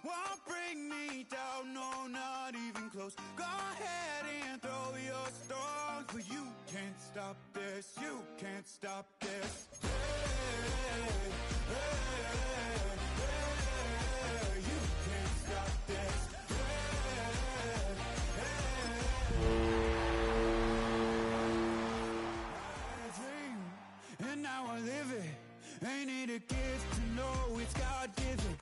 won't bring me down, no, not even close. Go ahead and throw your stones, but you can't stop this, you can't stop this. Hey, hey, hey, you can't stop this. And now I live it. Ain't it a gift to know it's God-given?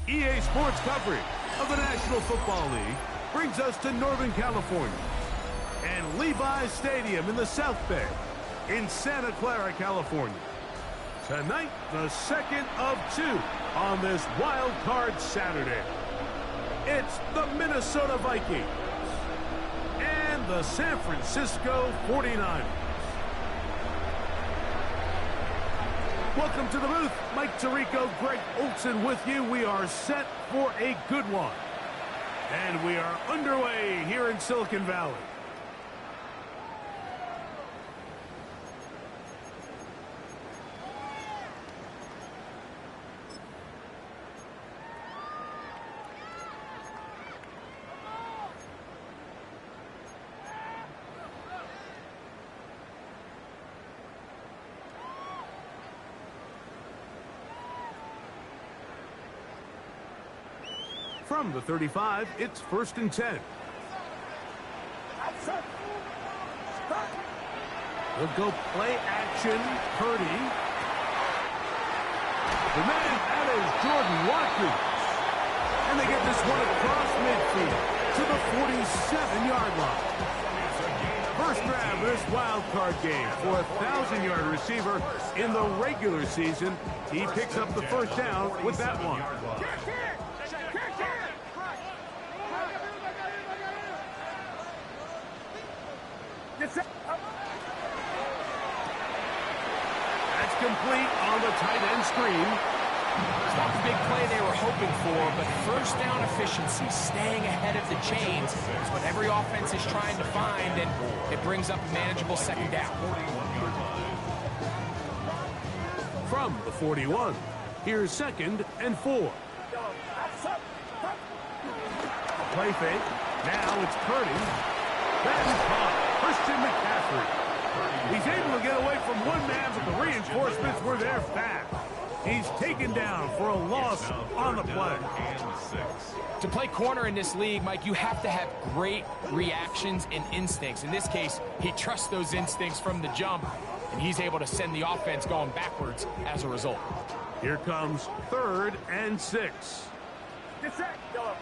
EA Sports coverage of the National Football League brings us to Northern California and Levi's Stadium in the South Bay in Santa Clara, California. Tonight, the second of two on this wild card Saturday. It's the Minnesota Vikings and the San Francisco 49ers. Welcome to the booth. Mike Tirico, Greg Olson with you. We are set for a good one. And we are underway here in Silicon Valley. From the 35, it's 1st and 10. We'll go play action. Purdy. The man that is Jordan Watkins. And they get this one across midfield to the 47-yard line. First grab of this wild card game for a 1,000-yard receiver in the regular season. He picks up the first down with that one. That's complete on the tight end screen. It's not the big play they were hoping for, but first down efficiency, staying ahead of the chains, is what every offense is trying to find, and it brings up a manageable second down. From the 41, here's 2nd and 4. Play fake. Now it's Purdy. Then caught. Christian McCaffrey. He's able to get away from one man, but the reinforcements were there fast. He's taken down for a loss on the play. To play corner in this league, Mike, you have to have great reactions and instincts. In this case, he trusts those instincts from the jump, and he's able to send the offense going backwards as a result. Here comes 3rd and 6. Get set, Yellow.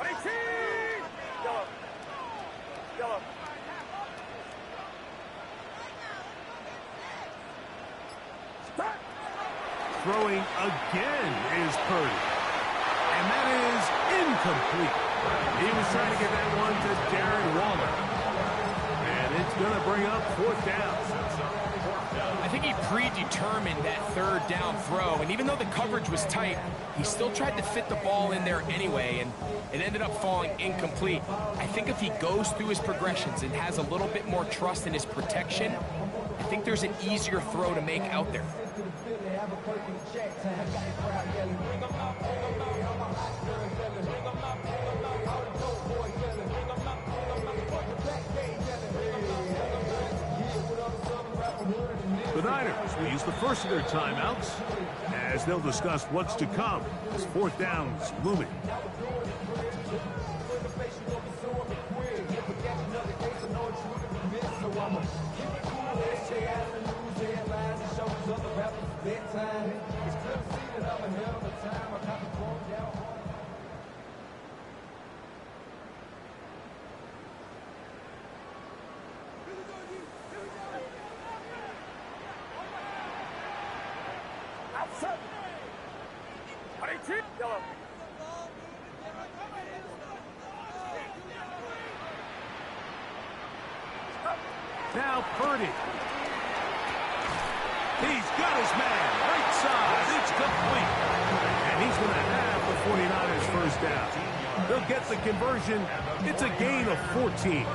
18! Yellow. Yellow. Throwing again is Purdy. And that is incomplete. He was trying to get that one to Darren Waller. And it's going to bring up 4th down. I think he predetermined that 3rd down throw, and even though the coverage was tight, he still tried to fit the ball in there anyway, and it ended up falling incomplete. I think if he goes through his progressions and has a little bit more trust in his protection, I think there's an easier throw to make out there. The Niners will use the first of their timeouts as they'll discuss what's to come as 4th down is looming. Now Purdy. He's got his man. Right side. It's complete. And he's going to have the 49ers first down. They'll get the conversion. It's a gain of 14.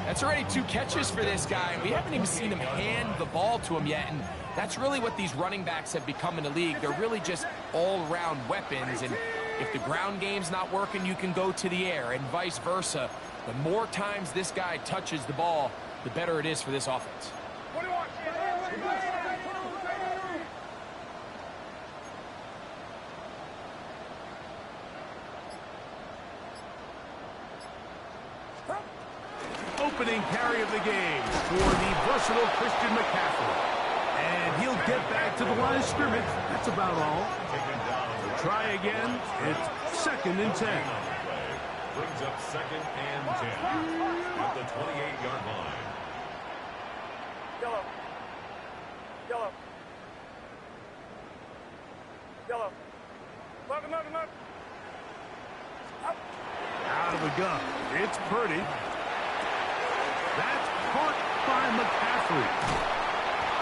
That's already 2 catches for this guy. We haven't even seen him hand the ball to him yet. And That's really what these running backs have become in the league. They're really just all-around weapons, and if the ground game's not working, you can go to the air, and vice versa. The more times this guy touches the ball, the better it is for this offense. Opening carry of the game for the versatile Christian McCaffrey. And he'll get back to the line of scrimmage. That's about all. Try again. It's 2nd and 10. Brings up 2nd and 10 at the 28-yard line. Yellow. Yellow. Yellow. Look. Out of the gun. It's Purdy. That's caught by McCaffrey.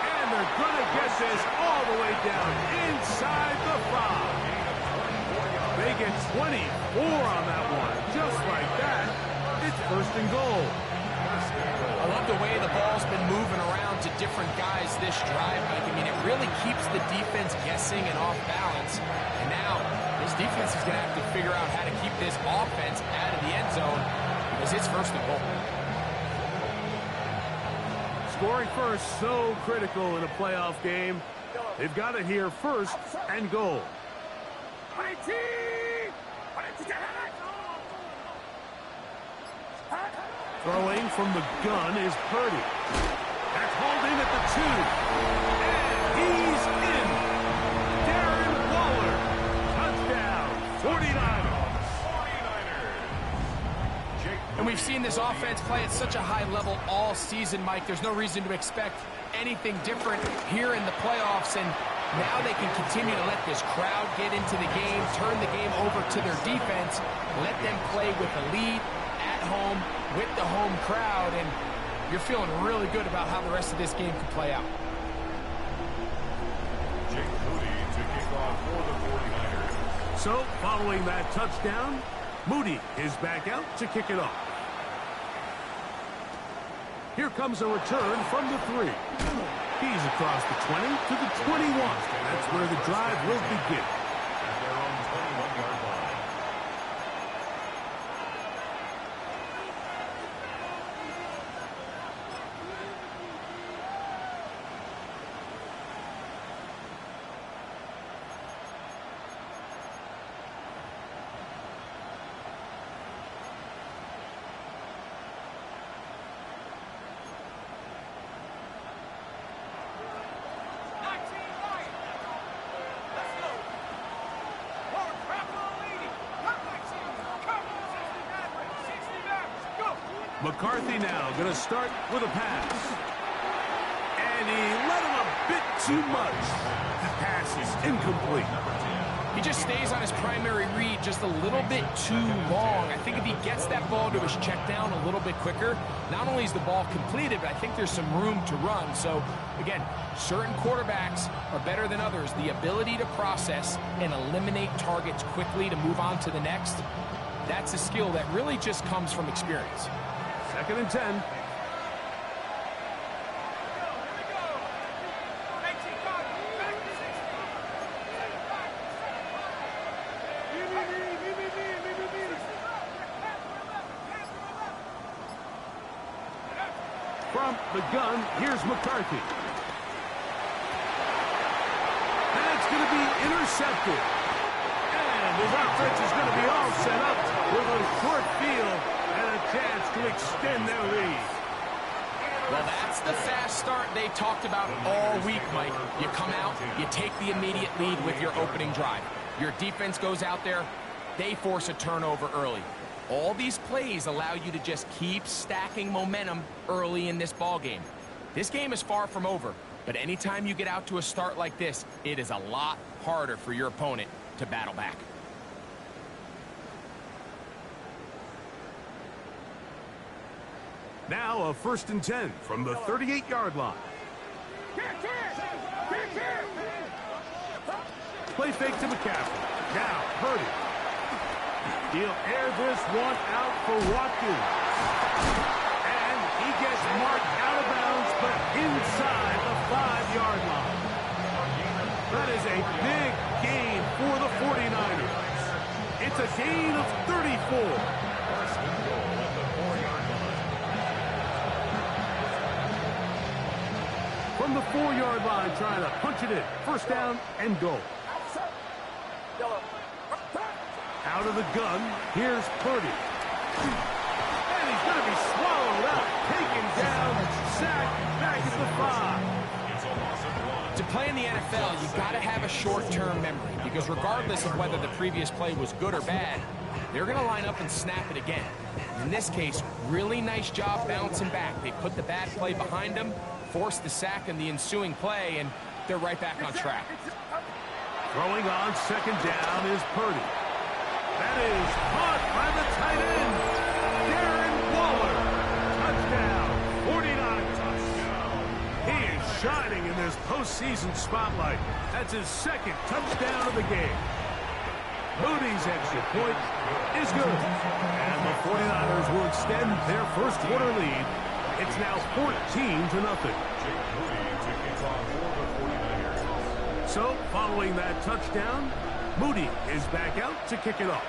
And they're going to get this all the way down inside the 5. They get 24 on that one. Just like that, it's 1st and goal. I love the way the ball's been moving around to different guys this drive, Mike. I mean, it really keeps the defense guessing and off balance. And now, this defense is going to have to figure out how to keep this offense out of the end zone because it's 1st and goal. Scoring first, so critical in a playoff game. They've got to hear 1st and goal. Throwing from the gun is Purdy. That's hauled in at the 2. And he's in. Darren Waller. Touchdown. 49ers. And we've seen this offense play at such a high level all season, Mike. There's no reason to expect anything different here in the playoffs. And now they can continue to let this crowd get into the game, turn the game over to their defense, let them play with a lead at home with the home crowd, and you're feeling really good about how the rest of this game can play out. Jake Moody to kick off for the 49ers. So, following that touchdown, Moody is back out to kick it off. Here comes a return from the 3. He's across the 20 to the 21. That's where the drive will begin. At their own 21-yard line. McCarthy now going to start with a pass. And he let him a bit too much. The pass is incomplete. He just stays on his primary read just a little bit too long. I think if he gets that ball to his check down a little bit quicker, not only is the ball completed, but I think there's some room to run. So, again, certain quarterbacks are better than others. The ability to process and eliminate targets quickly to move on to the next, that's a skill that really just comes from experience. 2nd and 10. From the gun, here's McCarthy. That's going to be intercepted. And his offense is going to be all set up with a short field and a chance to extend their lead. Well, that's the fast start they talked about all week, Mike. You come out, you take the immediate lead with your opening drive. Your defense goes out there, they force a turnover early. All these plays allow you to just keep stacking momentum early in this ball game. This game is far from over, but anytime you get out to a start like this, it is a lot harder for your opponent to battle back. Now a 1st and 10 from the 38-yard line. Play fake to McCaffrey. Now Purdy. He'll air this one out for Watkins. And he gets marked out of bounds, but inside the 5-yard line. That is a big gain for the 49ers. It's a gain of 34. First and goal at the 4-yard line. From the 4-yard line, trying to punch it in. First down and goal. Out of the gun, here's Purdy. And he's going to be swallowed up, taken down, sacked, back at the 5. It's a loss of 1. To play in the NFL, you got to have a short-term memory because regardless of whether the previous play was good or bad, they're going to line up and snap it again. In this case, really nice job bouncing back. They put the bad play behind them, forced the sack in the ensuing play, and they're right back on track. Throwing on second down is Purdy. That is caught by the tight end, Darren Waller. Touchdown, 49ers. He is shining in this postseason spotlight. That's his second touchdown of the game. Moody's extra point is good. And the 49ers will extend their first quarter lead. It's now 14-0. Jake Moody to kick off for the 49ers. So, following that touchdown, Moody is back out to kick it off.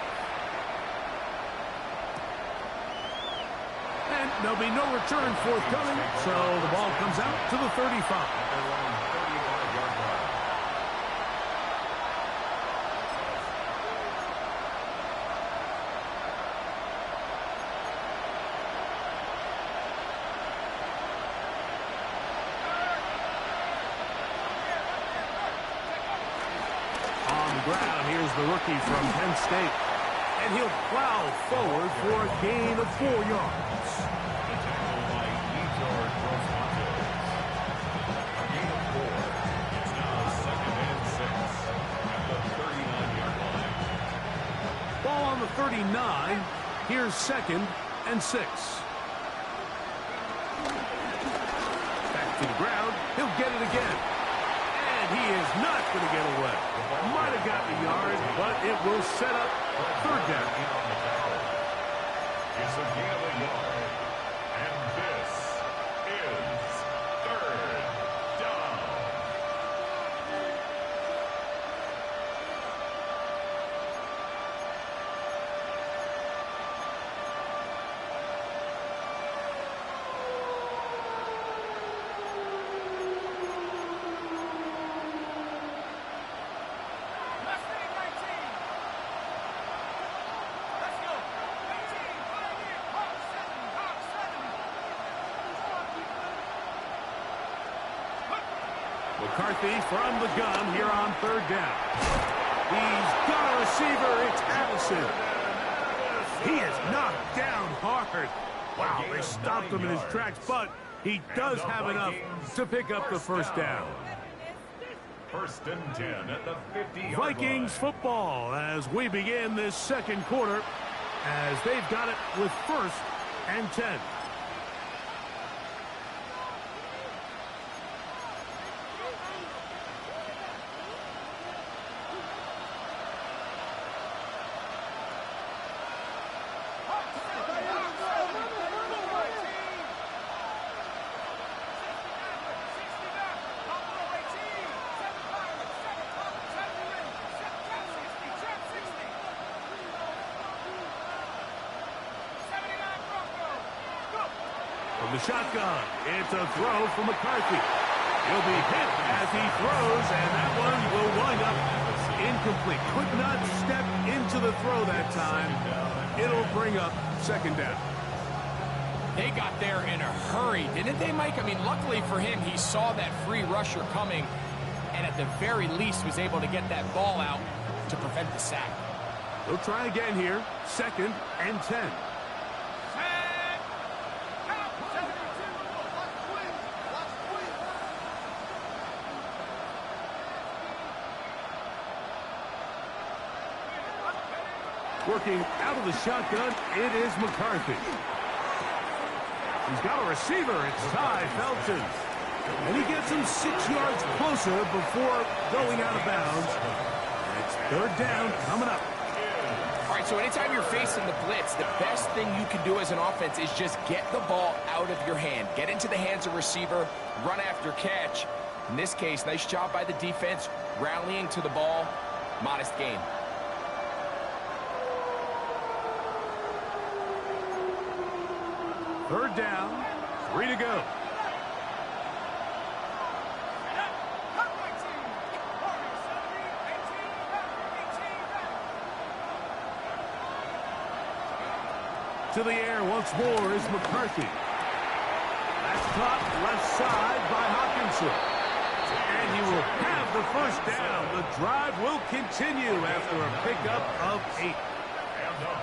And there'll be no return forthcoming, so the ball comes out to the 35. Around 35-yard line. On the ground, here's the rookie from Penn State. And he'll plow forward for a gain of 4 yards. The tackle by Etor Dos. A gain of 4. It's now 2nd and 6 at the 39-yard line. Ball on the 39. Here's 2nd and 6. Back to the ground. He'll get it again. And he is not going to get away. Might have gotten a yard, but it will set up 3rd down. It's a gain of a yard. And this is 3rd down. McCarthy from the gun here on 3rd down. He's got a receiver. It's Allison. He is knocked down hard. Wow, they stopped him in his tracks, but he does have enough to pick up the 1st down. 1st and 10 at the 50-yard line. Vikings football as we begin this 2nd quarter as they've got it with 1st and 10. From the shotgun, it's a throw for McCarthy. He'll be hit as he throws, and that one will wind up incomplete. Could not step into the throw that time. It'll bring up 2nd down. They got there in a hurry, didn't they, Mike? I mean, luckily for him, he saw that free rusher coming, and at the very least was able to get that ball out to prevent the sack. They'll try again here. 2nd and 10. Working out of the shotgun, it is McCarthy. He's got a receiver. It's Ty Felton. And he gets him 6 yards closer before going out of bounds. It's 3rd down coming up. All right, so anytime you're facing the blitz, the best thing you can do as an offense is just get the ball out of your hand. Get into the hands of receiver, run after catch. In this case, nice job by the defense, rallying to the ball. Modest gain. Third down, 3 to go. To the air once more is McCarthy. That's caught left side by Hawkinson. And he will have the first down. The drive will continue after a pickup of 8.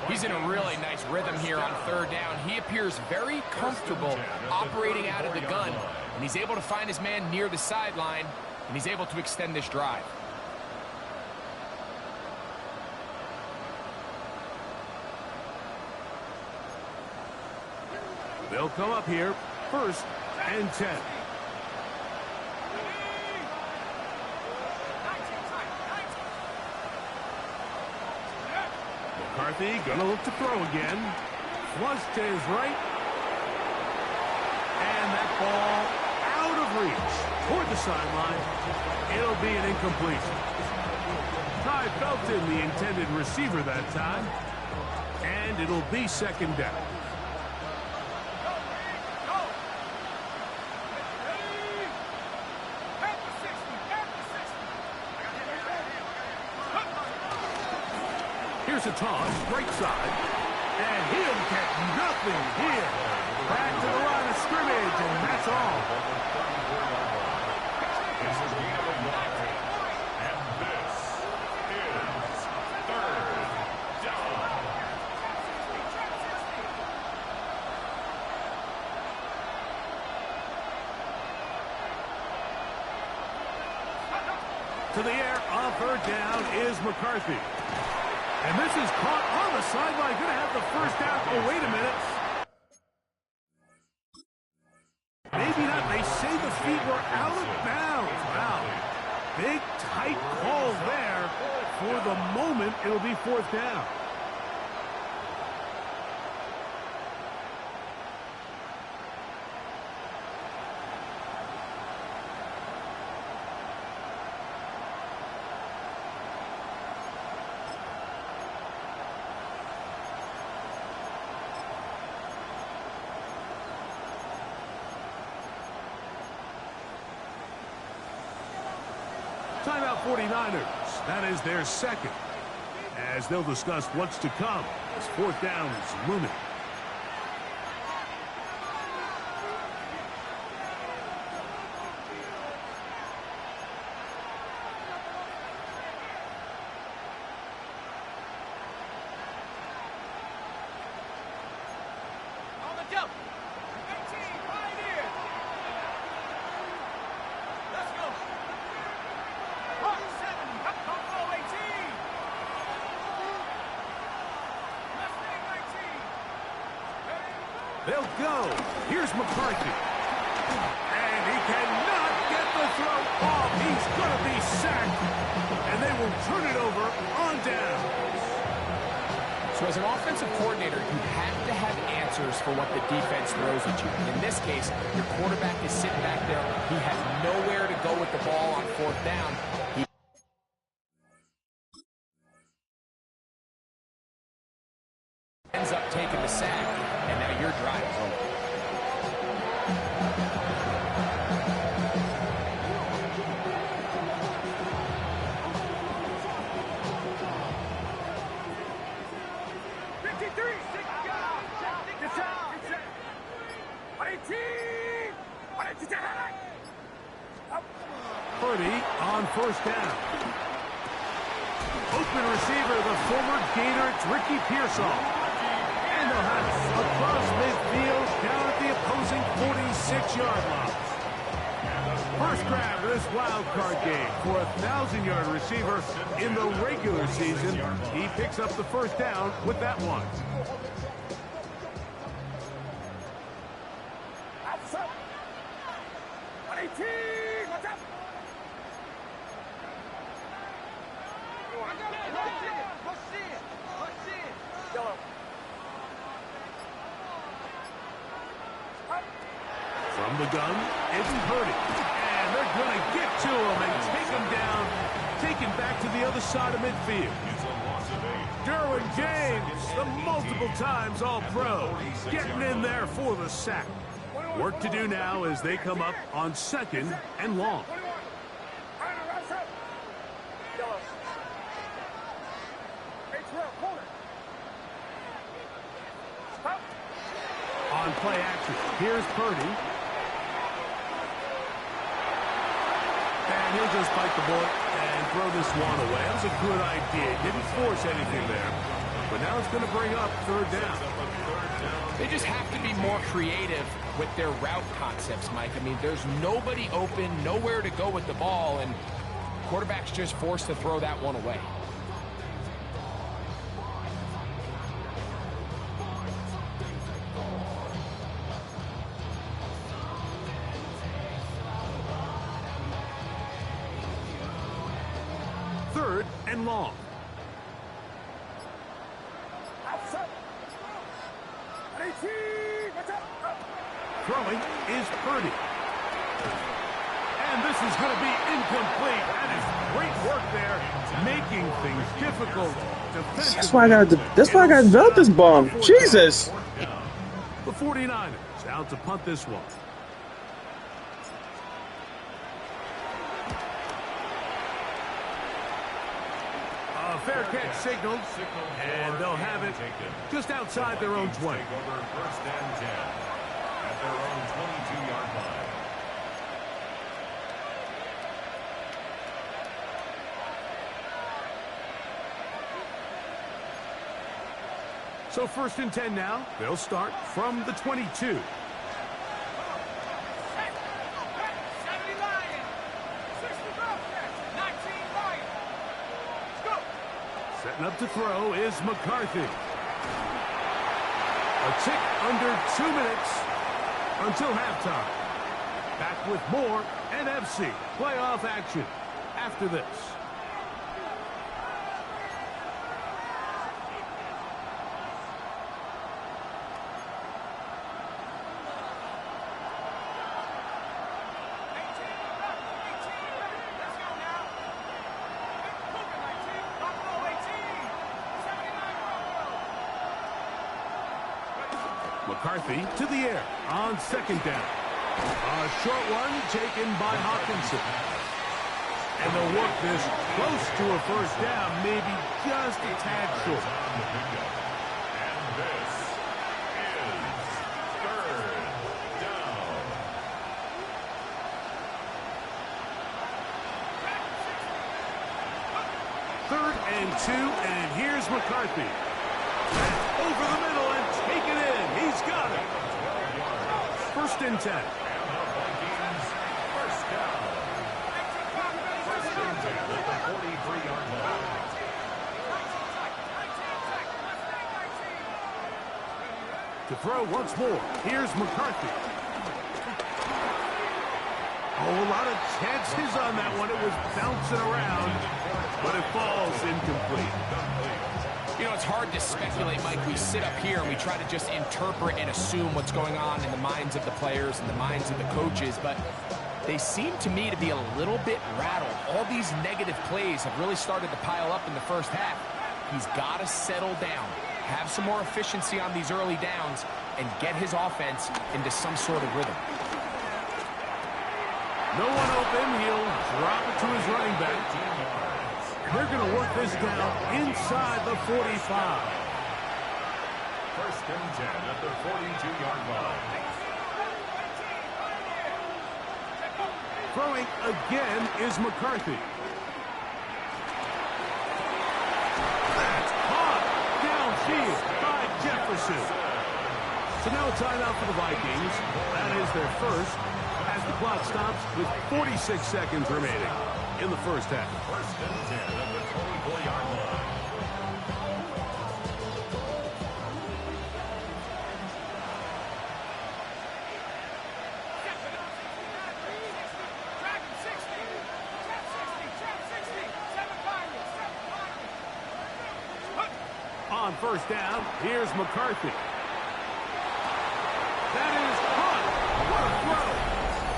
He's in a really nice rhythm here on third down. He appears very comfortable operating out of the gun, and he's able to find his man near the sideline, and he's able to extend this drive. They'll come up here, 1st and 10. McCarthy gonna look to throw again. Flush to his right. And that ball out of reach toward the sideline. It'll be an incompletion. Ty Felton, the intended receiver that time. And it'll be 2nd down. Here's a toss, right side, and he'll get nothing here. Back to the line of scrimmage, and that's all. It's a gain of 11. And this is 3rd down. To the air on 3rd down is McCarthy. And this is caught on the sideline. Going to have the first down. Oh, wait a minute. Maybe not. They say the feet were out of bounds. Wow. Big, tight call there. For the moment, it'll be 4th down. Timeout 49ers. That is their 2nd. As they'll discuss what's to come as 4th down is looming. On the jump. 18, right here. Let's go. 7, up, go, 18. Mustang 19. They'll go. Here's McCarthy. And he cannot get the throw off. He's going to be sacked. And they will turn it over on down. So as an offensive coordinator, you have to have answers for what the defense throws at you. In this case, your quarterback is sitting back there. He has nowhere to go with the ball on 4th down. He ends up taking the sack, and now your drive is over. Purdy on 1st down. Open receiver, the former Gator, it's Ricky Pearsall. And they'll have it across midfield down at the opposing 46-yard line. First grab of this wild card game for a 1,000-yard receiver in the regular season. He picks up the first down with that one. From the gun, it's Purdy. And they're going to get to him and take him down, taken back to the other side of midfield. It's a loss of 8. Derwin James, the multiple times All-Pro, getting in there for the sack. Work to do now as they come up on 2nd and long. On play action, here's Purdy. And he'll just bite the bullet and throw this one away. That was a good idea. Didn't force anything there. But now it's going to bring up 3rd down. They just have to be more creative with their route concepts, Mike. I mean, there's nobody open, nowhere to go with the ball, and quarterback's just forced to throw that one away. Third and long. Throwing is Purdy. And this is going to be incomplete. That is great work there, making things difficult. That's why I got to develop this bum. Jesus. The 49ers out to punt this one. A fair catch signaled, and they'll have it just outside their own 20. Over 1st and 10 at their own 22-yard line. So 1st and 10 now. They'll start from the 22. Setting up to throw is McCarthy. A tick under 2 minutes until halftime. Back with more NFC playoff action after this. McCarthy to the air on 2nd down. A short one taken by Hawkinson. And they'll work this close to a 1st down, maybe just a tad short. And this is 3rd down. 3rd and 2, and here's McCarthy. Over the middle and take it in. He's got it. 1st and 10. And the Vikings, 1st down. 1st and 10 at the 43-yard line. To throw once more. Here's McCarthy. Oh, a lot of chances on that one. It was bouncing around, but it falls incomplete. You know, it's hard to speculate, Mike. We sit up here and we try to just interpret and assume what's going on in the minds of the players and the minds of the coaches, but they seem to me to be a little bit rattled. All these negative plays have really started to pile up in the 1st half. He's got to settle down, have some more efficiency on these early downs, and get his offense into some sort of rhythm. No one open. He'll drop it to his running back. They're going to work this down inside the 45. 1st and 10 at the 42-yard line. Throwing again is McCarthy. That's caught downfield by Jefferson. So now a timeout for the Vikings. That is their first as the clock stops with 46 seconds remaining in the 1st half. 1st and 10 at the 24-yard line. On first down, here's McCarthy. That is caught. What a throw.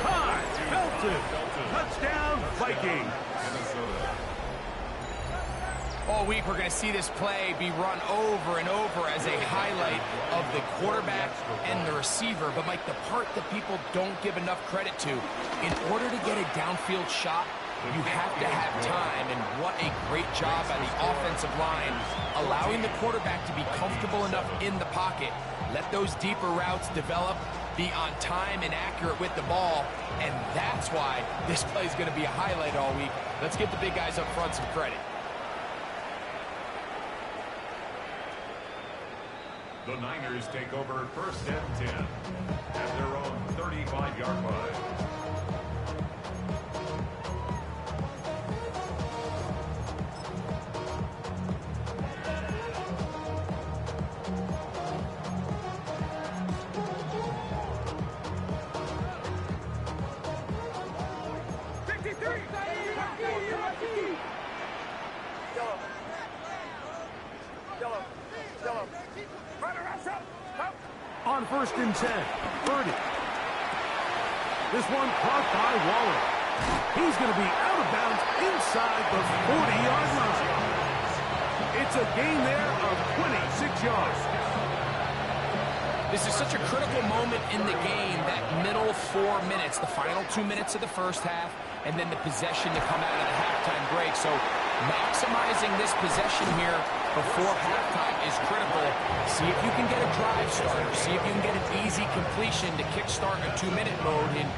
High, belted. Touchdown, Vikings. All week, we're going to see this play be run over and over as a highlight of the quarterback and the receiver. But, Mike, the part that people don't give enough credit to, in order to get a downfield shot, you have to have time. And what a great job by the offensive line, allowing the quarterback to be comfortable enough in the pocket. Let those deeper routes develop, be on time and accurate with the ball. And that's why this play is going to be a highlight all week. Let's give the big guys up front some credit. The Niners take over first and 10 at their own 35-yard line. On first and 10, Purdy. This one caught by Waller. He's going to be out of bounds inside the 40-yard line. It's a gain there of 26 yards. This is such a critical moment in the game, that middle 4 minutes, the final 2 minutes of the first half, and then the possession to come out of the halftime break. So maximizing this possession here before halftime is critical. See if you can get a drive starter. See if you can get an easy completion to kickstart a 2-minute mode. And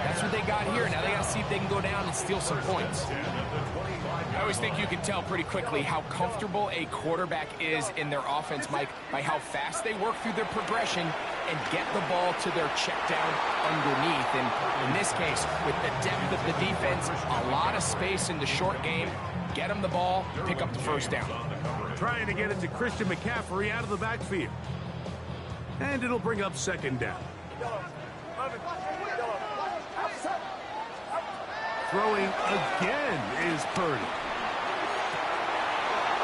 that's what they got here. Now they got to see if they can go down and steal some points. I always think you can tell pretty quickly how comfortable a quarterback is in their offense, Mike, by how fast they work through their progression and get the ball to their check down underneath. And in this case, with the depth of the defense, a lot of space in the short game, get them the ball, pick up the first down. Trying to get it to Christian McCaffrey out of the backfield. And it'll bring up second down. Throwing again is Purdy.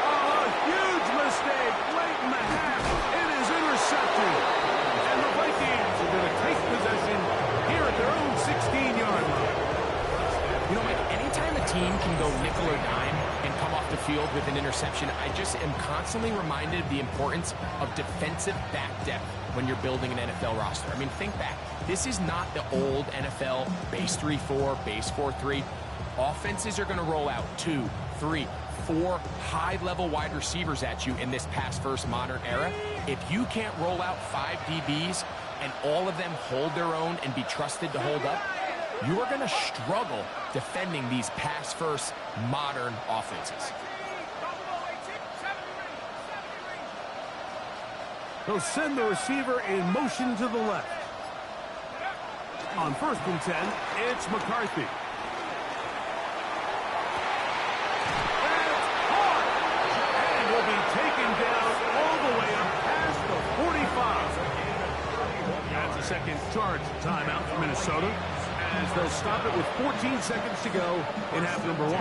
Oh, a huge mistake late in the half. It is intercepted. And the Vikings are going to take possession here at their own 16-yard line. You know, Mike, anytime a team can go nickel or dime and come off the field with an interception, I just am constantly reminded of the importance of defensive back depth when you're building an NFL roster. I mean, think back. This is not the old NFL base 3-4, base 4-3. Offenses are going to roll out 2, 3, 4 high-level wide receivers at you in this pass-first modern era. If you can't roll out 5 DBs and all of them hold their own and be trusted to hold up, you are going to struggle defending these pass-first modern offenses. They'll send the receiver in motion to the left. On first and 10, it's McCarthy. That's caught! And will be taken down all the way up past the 45. That's a second charge timeout for Minnesota, as they'll stop it with 14 seconds to go in half number 1.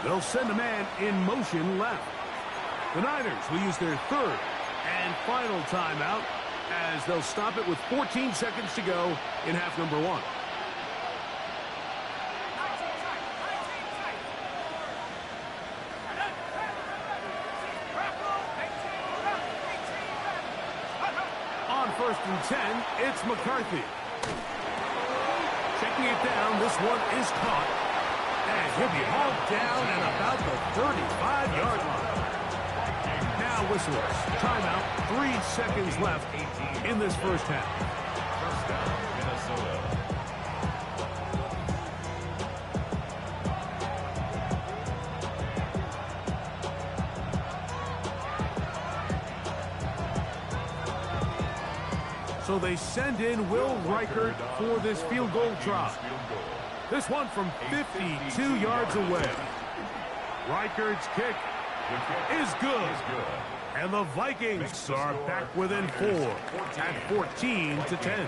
They'll send a man in motion left. The Niners will use their third and final timeout, as they'll stop it with 14 seconds to go in half number 1. On first and 10, it's McCarthy. Checking it down, this one is caught. And he'll be hauled down at about the 35-yard line. Now whistlers. Timeout. 3 seconds left in this first half. First down, Minnesota. So they send in Will Reichert for this field goal try. This one from 52 yards away. Reichert's kick is good. And the Vikings are back within 4 at 14-10.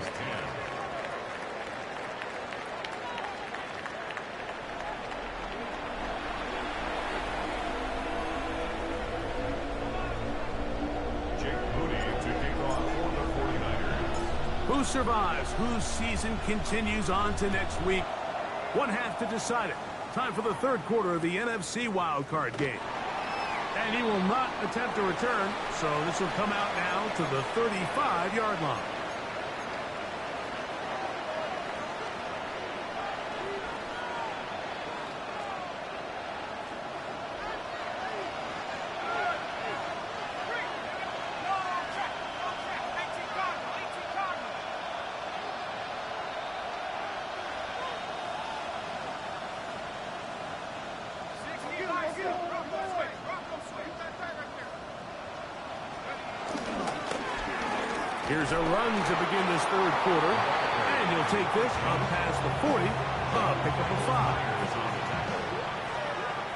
Who survives? Whose season continues on to next week? One half to decide it. Time for the third quarter of the NFC wildcard game. And he will not attempt a return, so this will come out now to the 35-yard line. Here's a run to begin this third quarter. And you'll take this up past the 40. Pick up a 5.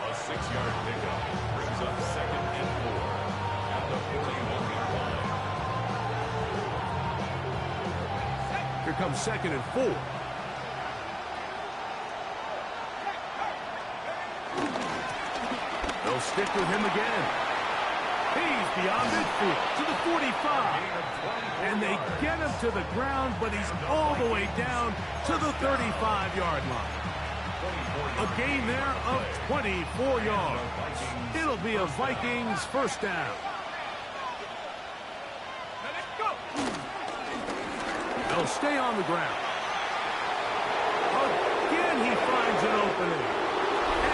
A 6-yard pickup brings up 2nd and 4 at the 41-yard line. Here comes 2nd and 4. They'll stick with him again. He's beyond midfield to the 45. And they get him to the ground, but he's all the way down to the 35-yard line. A gain there of 24 yards. It'll be a Vikings first down. They'll stay on the ground. Again, he finds an opening.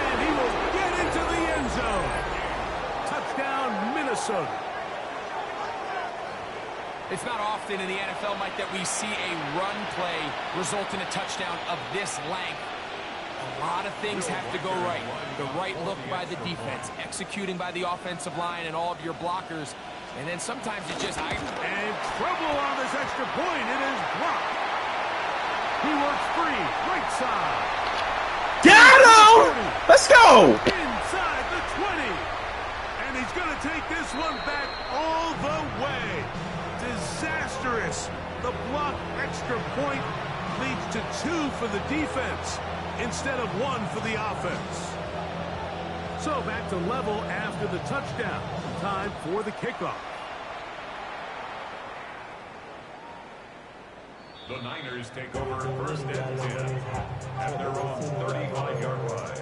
And he will get into the end zone. Touchdown, Minnesota. It's not often in the NFL, Mike, that we see a run play result in a touchdown of this length. A lot of things have to go right. The right look by the defense, executing by the offensive line and all of your blockers. And then sometimes it just... And trouble on this extra point. It is blocked. He works free. Right side. Got him! Let's go! Inside the 20. And he's going to take this one back all the way. Disastrous. The block extra point leads to 2 for the defense instead of 1 for the offense. So back to level after the touchdown. Time for the kickoff. The Niners take over 1st and 10 at their own 35-yard line.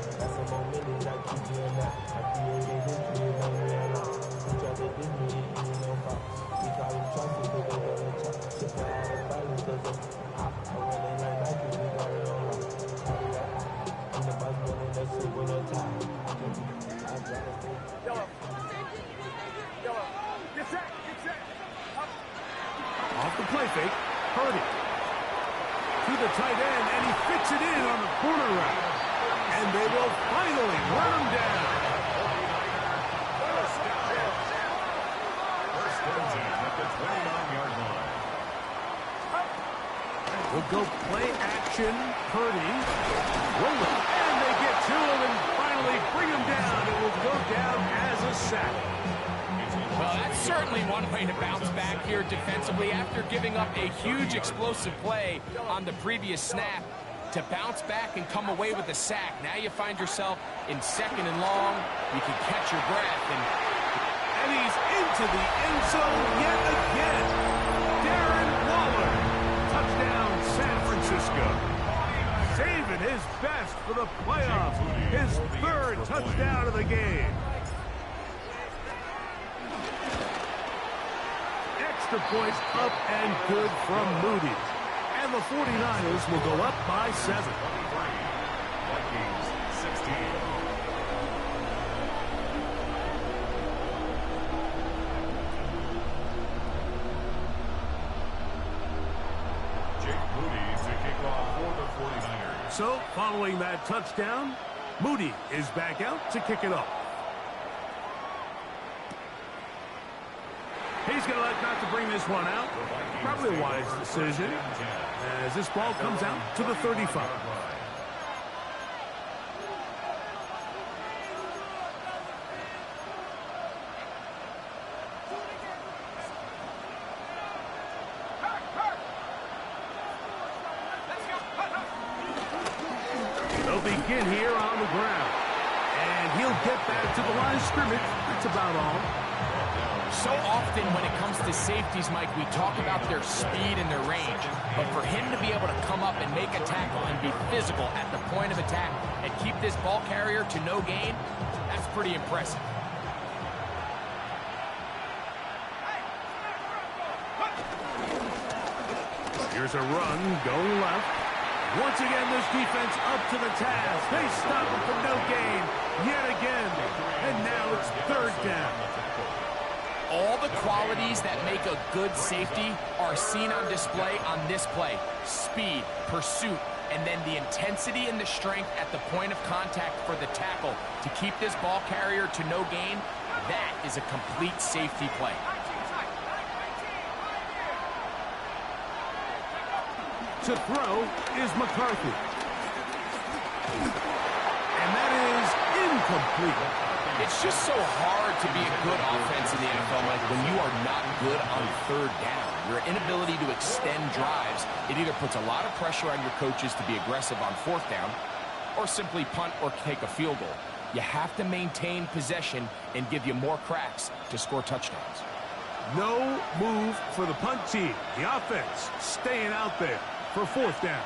Off the play fake, Purdy. To the tight end, and he fits it in on the corner route. And they will finally run him down. First and 10 at the 29-yard line. We'll go play action, Purdy. Roll it, and they get to him and finally bring him down. It will go down as a sack. Well, that's certainly one way to bounce back here defensively after giving up a huge explosive play on the previous snap. To bounce back and come away with a sack. Now you find yourself in 2nd and long. You can catch your breath. And he's into the end zone yet again. Darren Waller. Touchdown, San Francisco. Saving his best for the playoffs. His 3rd touchdown of the game. Extra points up and good from Moody. And the 49ers will go up by 7. Vikings 16. Jake Moody to kick off for the 49ers. So, following that touchdown, Moody is back out to kick it off. He's going to elect not to bring this one out. Probably a wise decision as this ball comes out to the 35. in here on the ground. And he'll get back to the line of scrimmage. That's about all. So often when it comes to safeties, Mike, we talk about their speed and their range. But for him to be able to come up and make a tackle and be physical at the point of attack and keep this ball carrier to no gain, that's pretty impressive. Here's a run going left. Once again, this defense up to the task. They stop him for no gain yet again. And now it's third down. All the qualities that make a good safety are seen on display on this play. Speed, pursuit, and then the intensity and the strength at the point of contact for the tackle to keep this ball carrier to no gain. That is a complete safety play. To throw is McCarthy. And that is incomplete. It's just so hard to be a good offense in the NFL, Mike, when you are not good on third down. Your inability to extend drives, it either puts a lot of pressure on your coaches to be aggressive on fourth down or simply punt or take a field goal. You have to maintain possession and give you more cracks to score touchdowns. No move for the punt team. The offense staying out there for fourth down.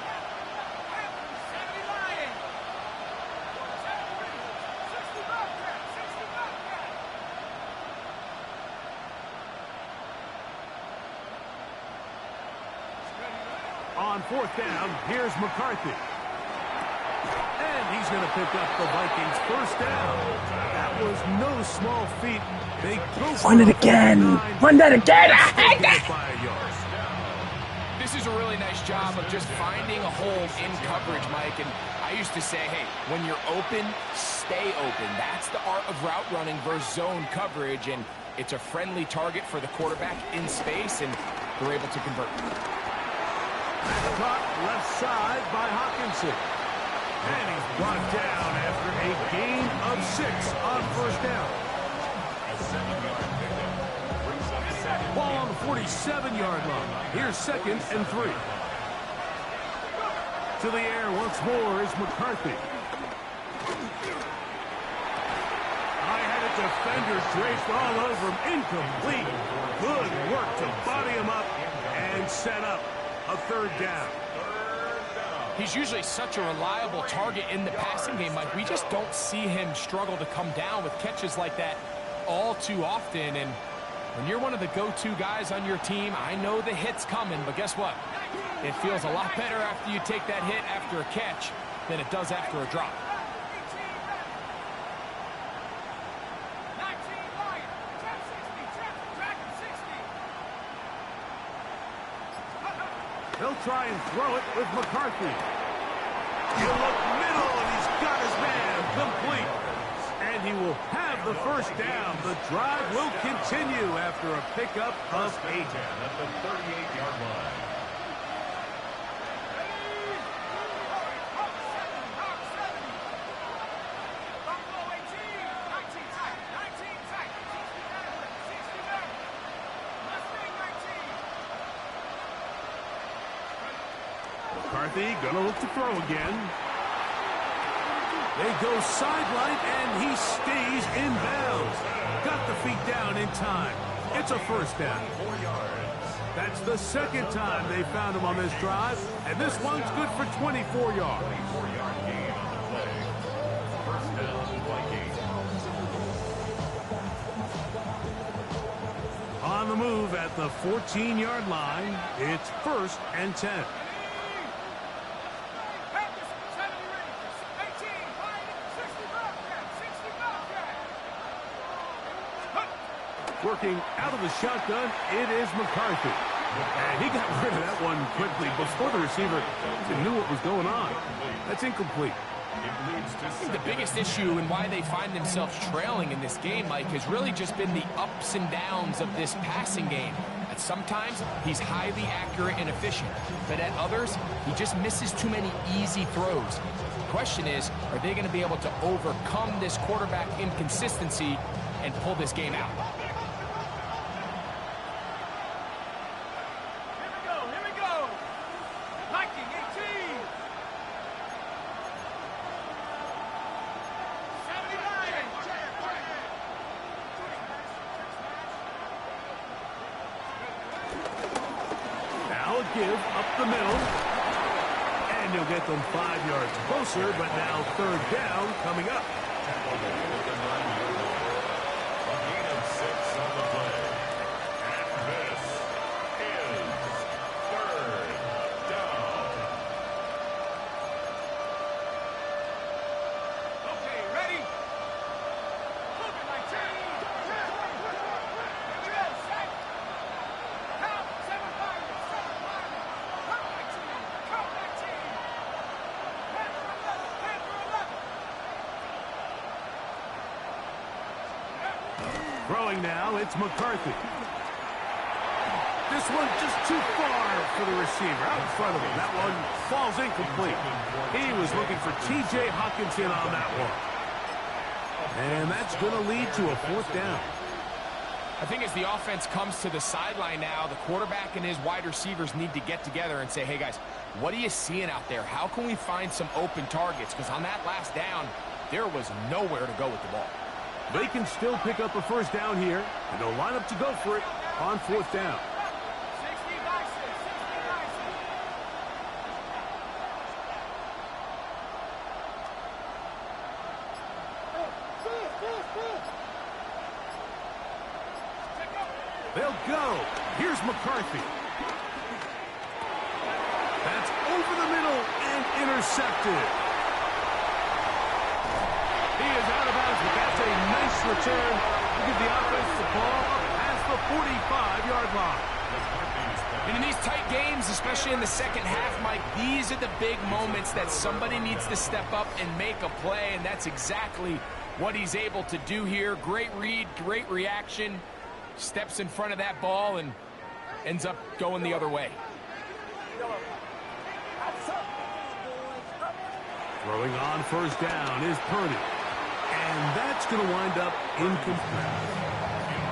On fourth down, here's McCarthy. And he's going to pick up the Vikings first down. That was no small feat. They go Run it again. Run that again. I hate that. This is a really nice job of just finding a hole in coverage, Mike. And I used to say, hey, when you're open, stay open. That's the art of route running versus zone coverage. And it's a friendly target for the quarterback in space, and they're able to convert. Caught left side by Hawkinson. And he's brought down after a gain of 6 on first down. Ball on the 47-yard line. Here's 2nd and 3. To the air once more is McCarthy. I had a defender draped all over him. Incomplete. Good work to body him up and set up a third down. He's usually such a reliable target in the passing game, Mike. We just don't see him struggle to come down with catches like that all too often. And when you're one of the go-to guys on your team, I know the hit's coming, but guess what? It feels a lot better after you take that hit after a catch than it does after a drop. He'll try and throw it with McCarthy. He'll look middle, and he's got his man complete. And he will have the first down. The drive will continue after a pickup of 8. At the 38-yard line. McCarthy gonna look to throw again. They go sideline, and he stays in bounds. Got the feet down in time. It's a first down. 4 yards. That's the second time they found him on this drive, and this one's good for 24 yards. 24-yard gain on the play. First down, Vikings. On the move at the 14-yard line, it's 1st and 10. Working out of the shotgun, it is McCarthy. And he got rid of that one quickly before the receiver knew what was going on. That's incomplete. I think the biggest issue and why they find themselves trailing in this game, Mike, has really just been the ups and downs of this passing game. At sometimes, he's highly accurate and efficient, but at others, he just misses too many easy throws. The question is, are they going to be able to overcome this quarterback inconsistency and pull this game out? a give up the middle. And you'll get them 5 yards closer, but now third down coming up. A gain of 6 on the play. And this is third down. Okay, ready? Move it, my team. Drill, set. Count, 7 fighters, 7 fighters. Count my team, count my team. Panther 11, Panther 11. Throwing now, it's McCarthy. This one just too far for the receiver, out in front of him. That one falls incomplete. He was looking for T.J. Hockenson on that one. And that's going to lead to a fourth down. I think as the offense comes to the sideline now, the quarterback and his wide receivers need to get together and say, hey, guys, what are you seeing out there? How can we find some open targets? Because on that last down, there was nowhere to go with the ball. They can still pick up a first down here, and they'll line up to go for it on fourth down. 60 by 6, 60 by 6. They'll go. Here's McCarthy. That's over the middle and intercepted. He is out of bounds, but that's a nice return to give the offense the ball past the 45-yard line. And in these tight games, especially in the second half, Mike, these are the big moments that somebody needs to step up and make a play, and that's exactly what he's able to do here. Great read, great reaction, steps in front of that ball and ends up going the other way. Throwing on first down is Purdy. And that's going to wind up incomplete.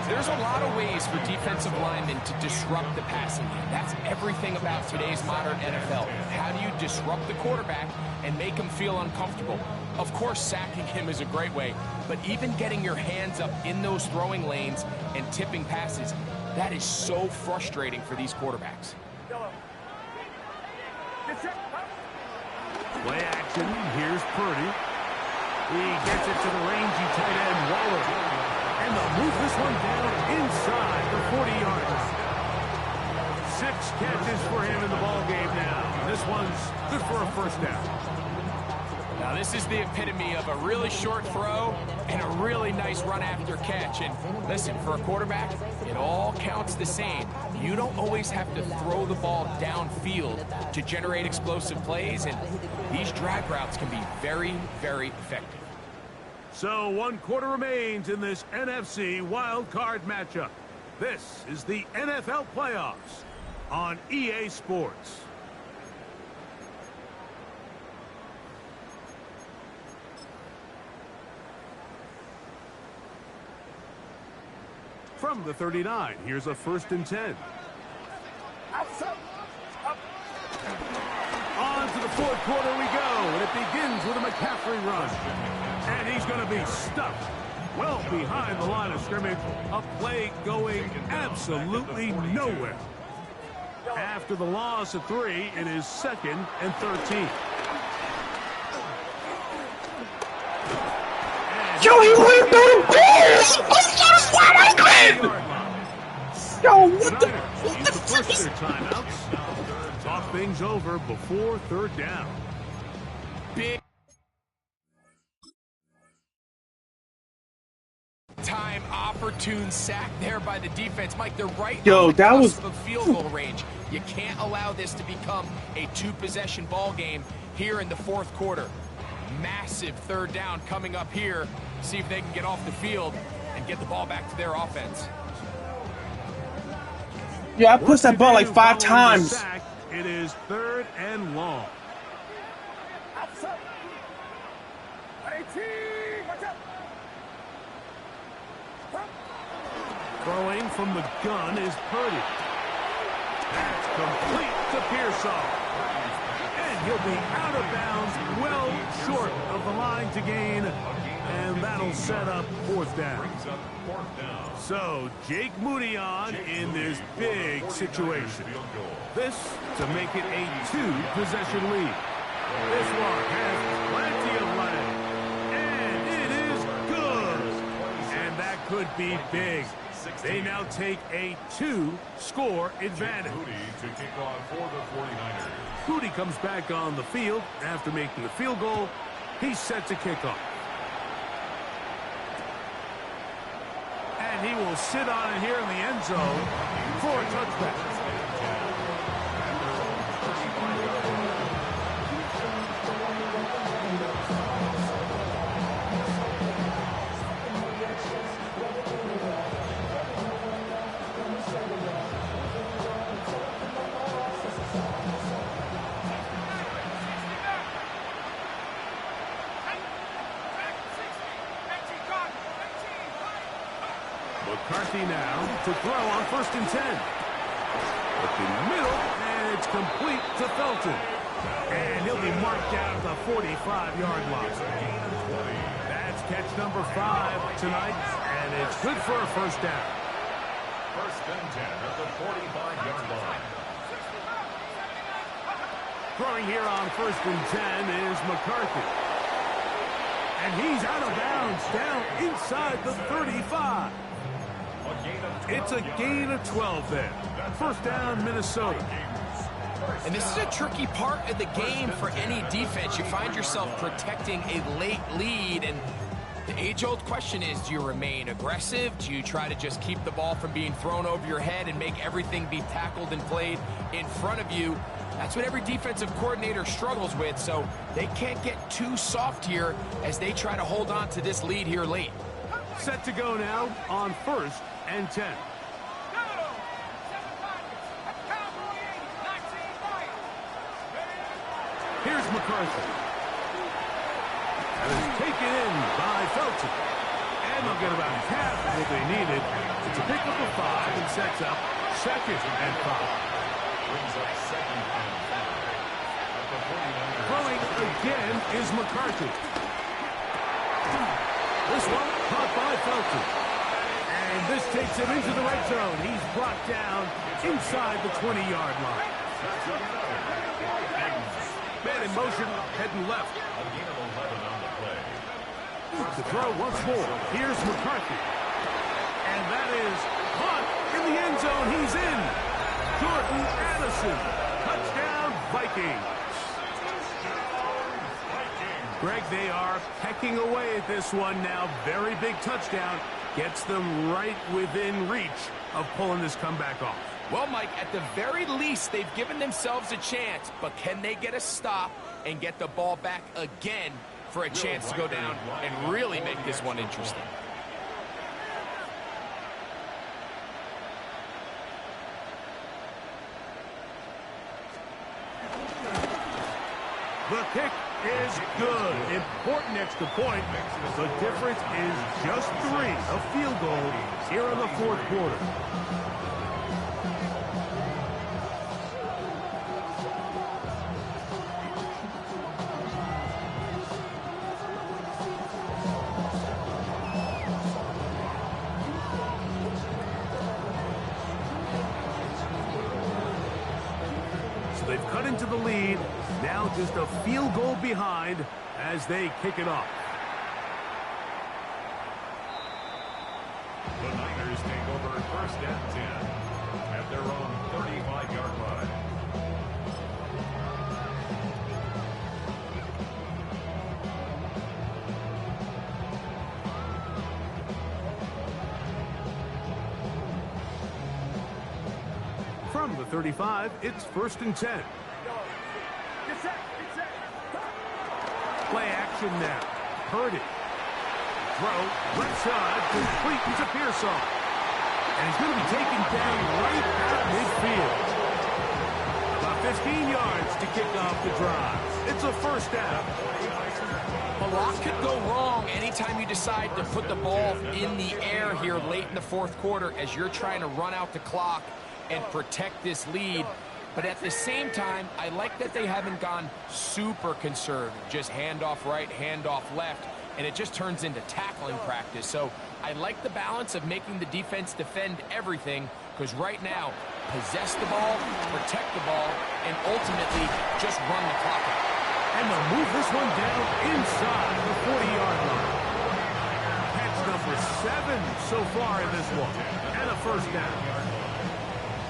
There's a lot of ways for defensive linemen to disrupt the passing game. That's everything about today's modern NFL. How do you disrupt the quarterback and make him feel uncomfortable? Of course, sacking him is a great way, but even getting your hands up in those throwing lanes and tipping passes, that is so frustrating for these quarterbacks. Play action. Here's Purdy. He gets it to the rangy tight end, Waller. And they'll move this one down inside the 40-yard line. 6 catches for him in the ballgame now. This one's good for a first down. Now, this is the epitome of a really short throw and a really nice run after catch. And listen, for a quarterback, it all counts the same. You don't always have to throw the ball downfield to generate explosive plays, and these drag routes can be very, very effective. So 1 quarter remains in this NFC wild card matchup. This is the NFL playoffs on EA Sports. From the 39, here's a 1st and 10. On to the 4th quarter we go, and it begins with a McCaffrey run. And he's going to be stuffed well behind the line of scrimmage. A play going absolutely nowhere. After the loss of 3, it is 2nd and 13. Yo, he went through the balls! Yo, what the Force their timeouts. Talk things over before 3rd down. Big time opportune sack there by the defense. Mike, they're right on the cusp of field goal range. You can't allow this to become a 2-possession ball game here in the 4th quarter. Massive 3rd down coming up here. See if they can get off the field and get the ball back to their offense. Yo, I pushed that ball like 5 times. It is 3rd and long. Throwing from the gun is Purdy. That's complete to Pearsall. And he'll be out of bounds, well short of the line to gain and that'll set up 4th down. Brings up 4th down. So, Jake Moody on in this big situation. This to make it a 2-possession lead. This one has plenty of leg, and it is good. And that could be big. They now take a 2-score advantage. Moody to kick off for the 49ers. Moody comes back on the field after making a field goal. He's set to kick off. And he will sit on it here in the end zone for a touchback. McCarthy now to throw on 1st and 10. Looking middle, and it's complete to Felton. And he'll be marked down at the 45-yard line. That's catch number 5 tonight, and it's good for a 1st down. 1st and 10 at the 45-yard line. Throwing here on 1st and 10 is McCarthy. And he's out of bounds, down inside the 35. It's a gain of 12 there. 1st down, Minnesota. And this is a tricky part of the game for any defense. You find yourself protecting a late lead, and the age-old question is, do you remain aggressive? Do you try to just keep the ball from being thrown over your head and make everything be tackled and played in front of you? That's what every defensive coordinator struggles with, so they can't get too soft here as they try to hold on to this lead here late. Set to go now on 1st and 10. Here's McCarthy. And it's taken in by Felton. And they'll get about half of what they needed. It's a pickup of 5 and sets up 2nd and 5. Brings up 2nd and 5. Throwing again is McCarthy. This one caught by Felton. And this takes him into the red zone. He's brought down inside the 20-yard line. Man in motion, heading left. A gain of 11 on the play. To throw once more. Here's McCarthy. And that is caught in the end zone. He's in. Jordan Addison. Touchdown, Vikings. Greg, they are pecking away at this one now. Very big touchdown. Gets them right within reach of pulling this comeback off. Well, Mike, at the very least, they've given themselves a chance, but can they get a stop and get the ball back again for a chance to go down and really make this one interesting? The kick is good. Important extra point. The difference is just 3. A field goal here in the 4th quarter. So they've cut into the lead. Now just a field goal behind as they kick it off. The Niners take over 1st and 10 at their own 35-yard line. From the 35, it's 1st and 10. Play action now. Purdy. Throw, left side, complete to Pearsall. And he's going to be taken down right out of midfield. About 15 yards to kick off the drive. It's a 1st down. A lot could go wrong anytime you decide to put the ball in the air here late in the 4th quarter as you're trying to run out the clock and protect this lead. But at the same time, I like that they haven't gone super conservative. Just handoff right, handoff left. and it just turns into tackling practice. So I like the balance of making the defense defend everything, because right now, possess the ball, protect the ball, and ultimately just run the clock out. And they'll move this one down inside the 40-yard line. Catch number 7 so far in this one, and a first down.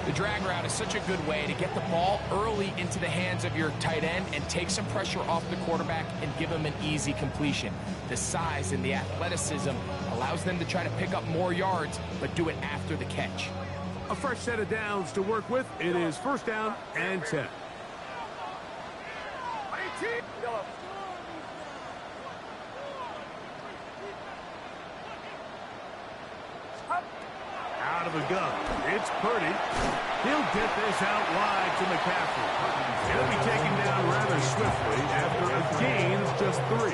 The drag route is such a good way to get the ball early into the hands of your tight end and take some pressure off the quarterback and give him an easy completion. The size and the athleticism allows them to try to pick up more yards, but do it after the catch. A fresh set of downs to work with. It is first down and 10. Out of the gun, it's Purdy. He'll get this out wide to McCaffrey. He'll be taken down rather swiftly after a gain of just 3.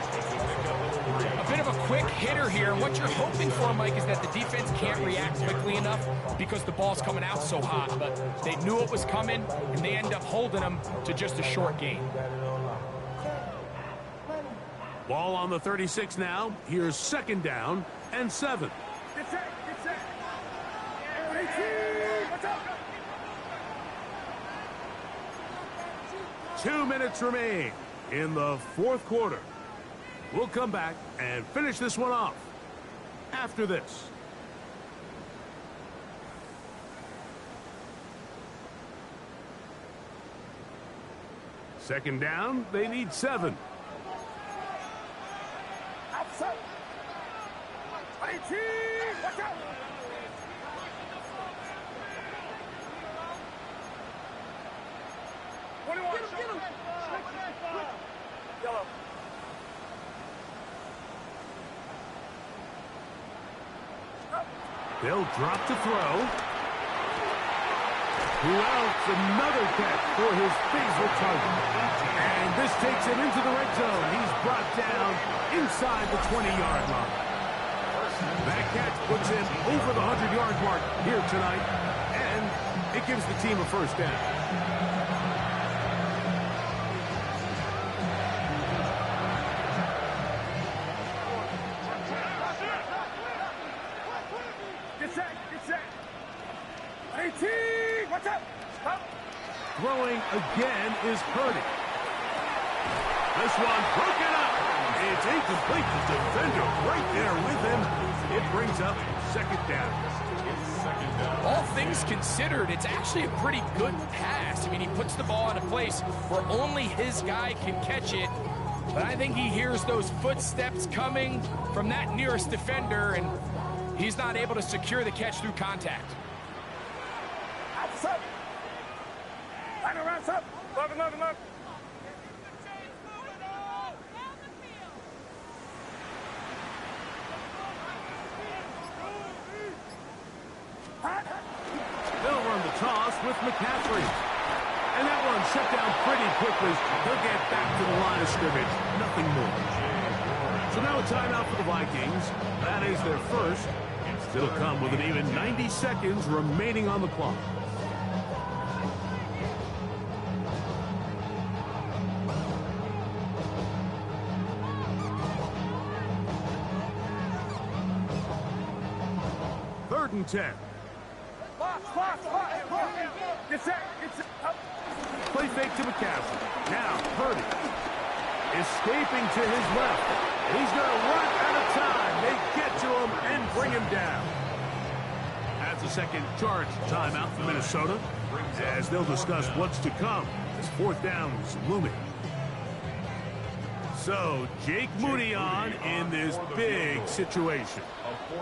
A bit of a quick hitter here. What you're hoping for, Mike, is that the defense can't react quickly enough because the ball's coming out so hot. But they knew it was coming, and they end up holding them to just a short gain. Ball on the 36 now. Here's second down and 7. 2 minutes remain in the fourth quarter. We'll come back and finish this one off after this. Second down, they need 7. Outside. 18. Watch out. Get him. Yellow. They'll drop to throw. Who else? Another catch for his favorite target. And this takes him into the red zone. He's brought down inside the 20-yard line. That catch puts him over the 100-yard mark here tonight, and it gives the team a first down. Throwing again is Purdy. This one broken up. It's incomplete. The defender right there with him. It brings up second down. All things considered, it's actually a pretty good pass. I mean, he puts the ball in a place where only his guy can catch it. But I think he hears those footsteps coming from that nearest defender, and he's not able to secure the catch through contact. Outside. Line around, up. Look. They'll run the toss with McCaffrey. And that one shut down pretty quickly. They'll get back to the line of scrimmage. Nothing more. So now a timeout for the Vikings. That is their first. It'll come with an even 90 seconds remaining on the clock. Third and 10. Play fake to McCaffrey. Now Purdy escaping to his left. He's going to run out of time. They get to him and bring him down. That's a second charge timeout for Minnesota, as they'll discuss what's to come as fourth down is looming. So Jake Moody on in this big situation.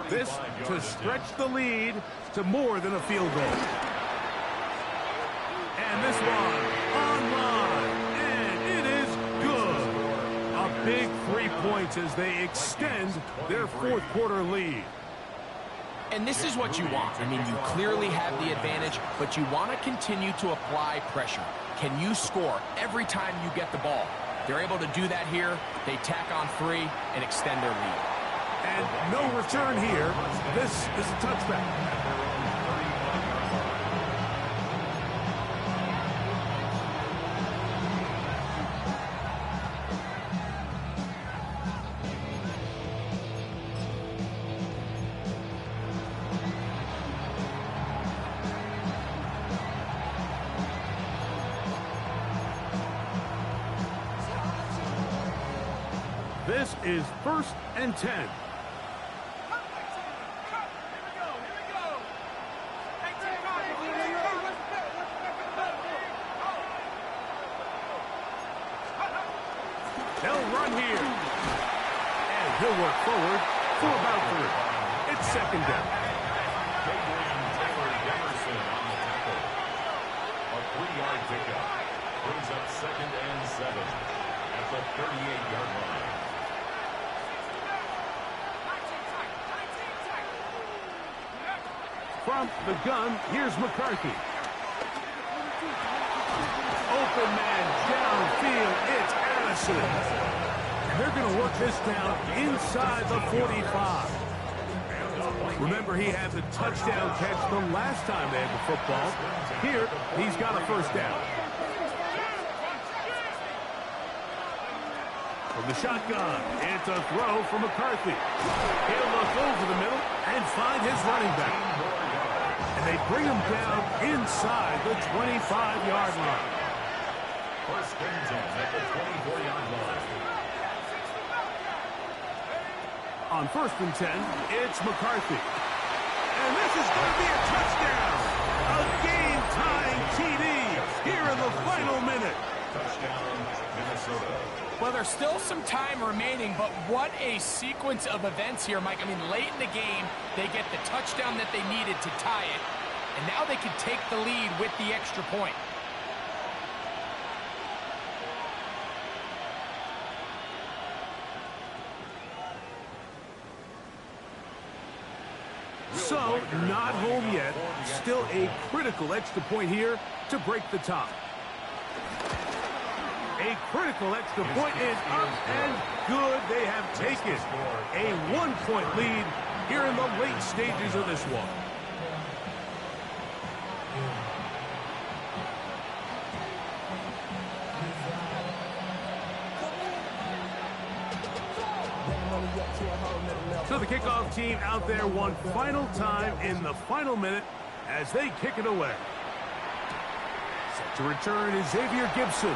This to stretch the lead to more than a field goal. And this one online, and it is good. A big 3 points as they extend their fourth quarter lead. And this is what you want. I mean, you clearly have the advantage, but you want to continue to apply pressure. Can you score every time you get the ball? They're able to do that here. They tack on 3 and extend their lead. And no return here. This is a touchback. This is 1st and 10. They'll run here. And he'll work forward for about 3. It's 2nd down. A 3-yard pickup brings up 2nd and 7 at the 38-yard line. From the gun, here's McCarthy. Open man downfield, it's Addison. And they're going to work this down inside the 45. Remember, he had the touchdown catch the last time they had the football. Here, he's got a 1st down. From the shotgun, it's a throw from McCarthy. He'll look over the middle and find his running back. And they bring him down inside the 25-yard line. 1st and 10 at the 24-yard line. On 1st and 10, it's McCarthy. And this is going to be a touchdown. A game-tying TD here in the final minute. Touchdown, Minnesota. Well, there's still some time remaining, but what a sequence of events here, Mike. I mean, late in the game, they get the touchdown that they needed to tie it, and now they can take the lead with the extra point. So, not home yet. Still a critical extra point here to break the tie. A critical extra point is up and good. They have taken a 1-point lead here in the late stages of this one. So the kickoff team out there one final time in the final minute as they kick it away. Set to return is Xavier Gibson.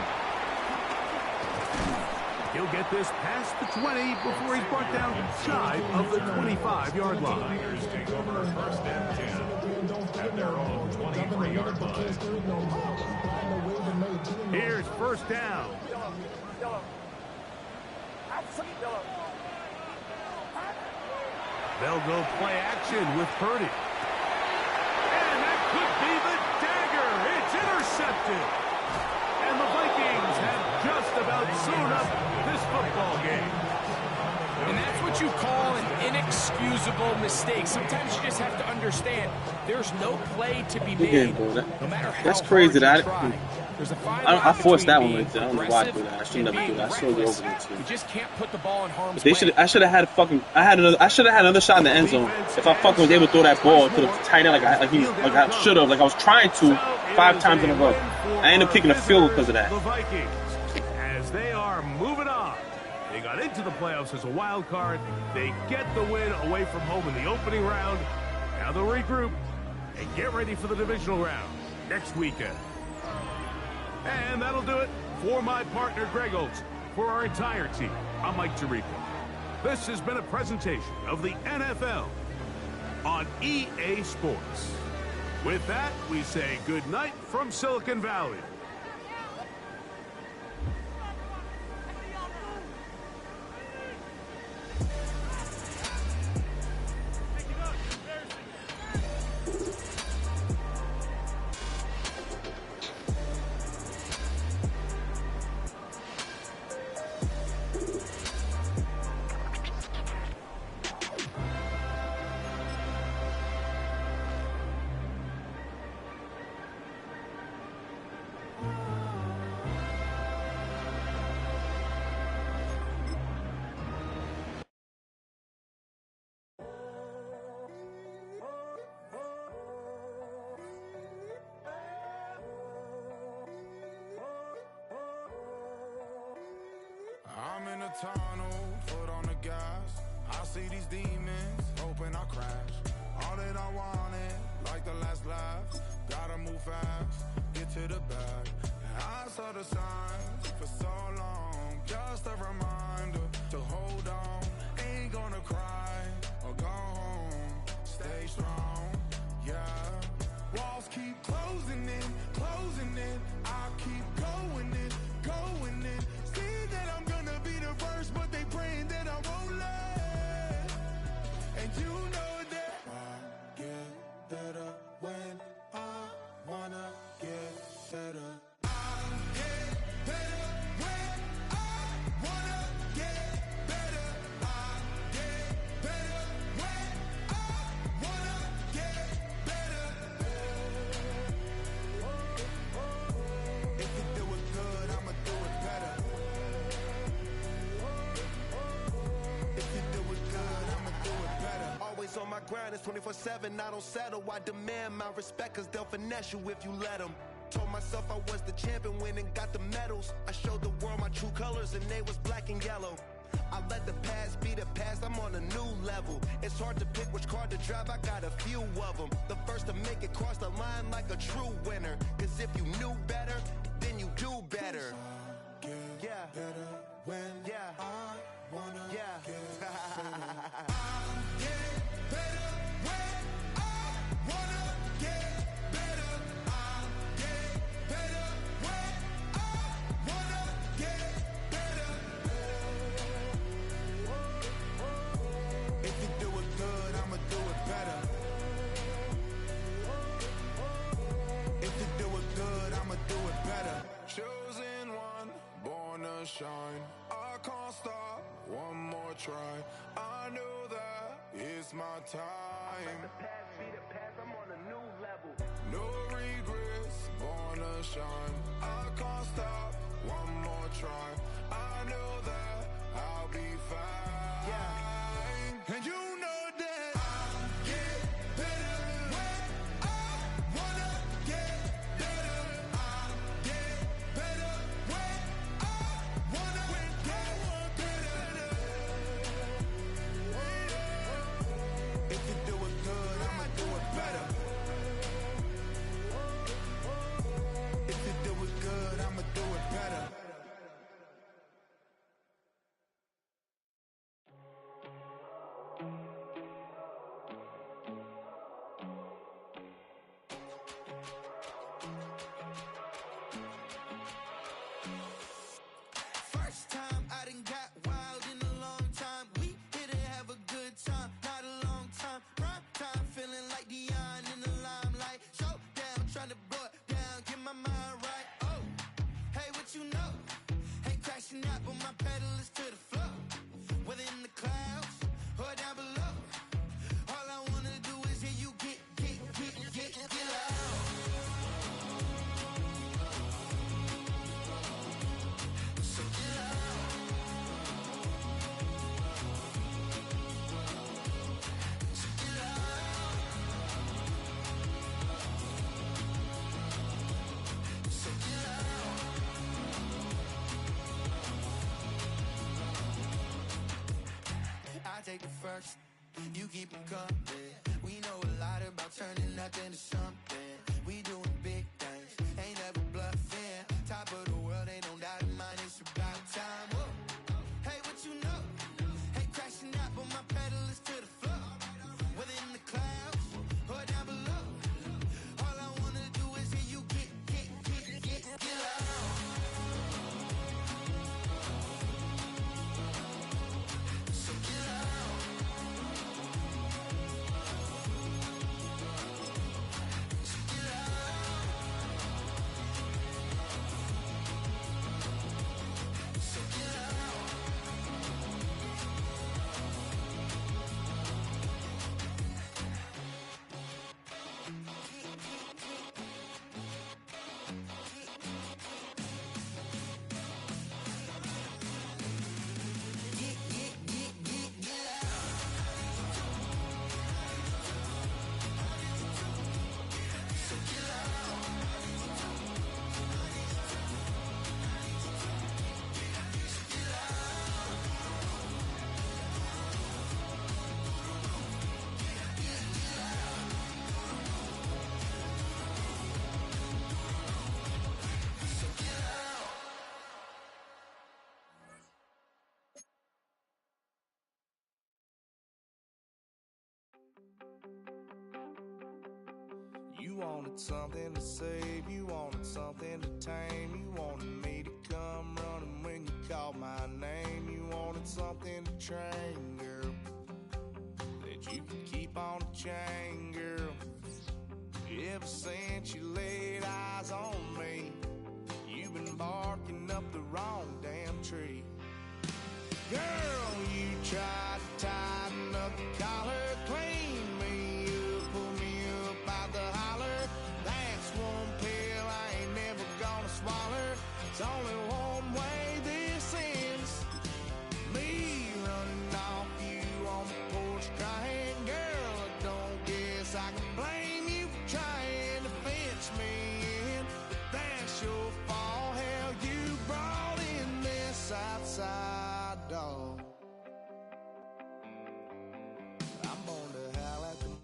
He'll get this past the 20 before he's brought down shy of the 25-yard line. Take over 1st and 10 at their own 23-yard line. Here's 1st down. They'll go play action with Purdy. And that could be the dagger. It's intercepted. And the Vikings have just about sewn up this football game. And that's what you call an inexcusable mistake. Sometimes you just have to understand there's no play to be made. No matter how That's crazy hard that you try. There's a fine I line forced that between one right there. I don't being know why I did aggressive that. I shouldn't and have being done that. I shouldn't reckless. go over it too. You just can't put the ball in harm's They way. should. I should have had fucking. I should have had another shot in the end zone if I fucking was able to throw that ball to the tight end like I should have. Like I was trying to 5 times in a row. I ended up kicking a field goal because of that. The Vikings, as they are moving on. They got into the playoffs as a wild card. They get the win away from home in the opening round. Now they'll regroup and get ready for the divisional round next weekend. And that'll do it for my partner, Greg Olson. For our entire team, I'm Mike Tirico. This has been a presentation of the NFL on EA Sports. With that, we say good night from Silicon Valley. I'm in a tunnel, foot on the gas. I see these demons, hoping I crash. All that I wanted, like the last laugh. Gotta move fast, get to the bag. And I saw the signs for so long, just a reminder to hold keep closing in, I'll keep going in. See that I'm gonna be the first, but they praying that I won't let. And you know that I get better when I wanna get better. I get better when I wanna get better. I get better when I wanna get better. If you do it good, I'ma do it better. If you do it good, I'ma do it better. Always on my grind, it's 24/7, I don't settle. I demand my respect, cause they'll finesse you if you let them. Told myself I was the champion, went and got the medals. I showed the world my true colors and they was black and yellow. I let the past be the past, I'm on a new level. It's hard to pick which car to drive, I got a few of them. The first to make it cross the line like a true winner. Cause if you knew better, then you do better. Yeah. Better when Yeah. I wanna Yeah. get better. I'll get better when I wanna get better. I'll get better when I wanna get better. If you do it good, I'ma do it better. If you do it good, I'ma do it better. Chosen one, born to shine. I can't stop, one more try. I know that it's my time. Past be the past, I'm on a new level. No regrets, born to shine. I can't stop, one more try. I know that I'll be fine. Yeah. And you know that I'll get better when I wanna get better. I'll get better when I wanna get better. If you do it good, I'ma do it better. If you do it good, I'ma do it better. First time I done got wild in a long time. We here to have a good time, not a long time. Prime time, feeling like Dion in the limelight. Showdown, trying to blow it down, get my mind right. Oh, hey, what you know? Ain't crashing out, but my pedal is to the floor. Whether in the clouds or down below, all I wanna do is hear you get loud. So get loud. So get loud. So get loud. I take the first, you keep 'em coming. We know a lot about turning nothing to something. We doing big things, ain't never bluffing. Top of the world, ain't no doubt in mine, it's about time. Whoa. Hey, what you know? Ain't crashing out, but my pedal is to the floor. Whether in the clouds or down below, all I wanna do is hear you get loud. So get loud. You wanted something to save, you wanted something to tame. You wanted me to come running when you called my name. You wanted something to train, girl, that you could keep on the chain, girl. Ever since you laid eyes on me, you've been barking up the wrong damn tree. Girl, you tried to tighten up the collar, clean me up, pull me up out the holler. That's one pill I ain't never gonna swallow. It's only one way this ends. Me running off you on the porch crying. Girl, I don't guess I can blame you for trying to fence me in. But that's your fault, hell, you brought in this outside dog. I'm born to howl at the moon.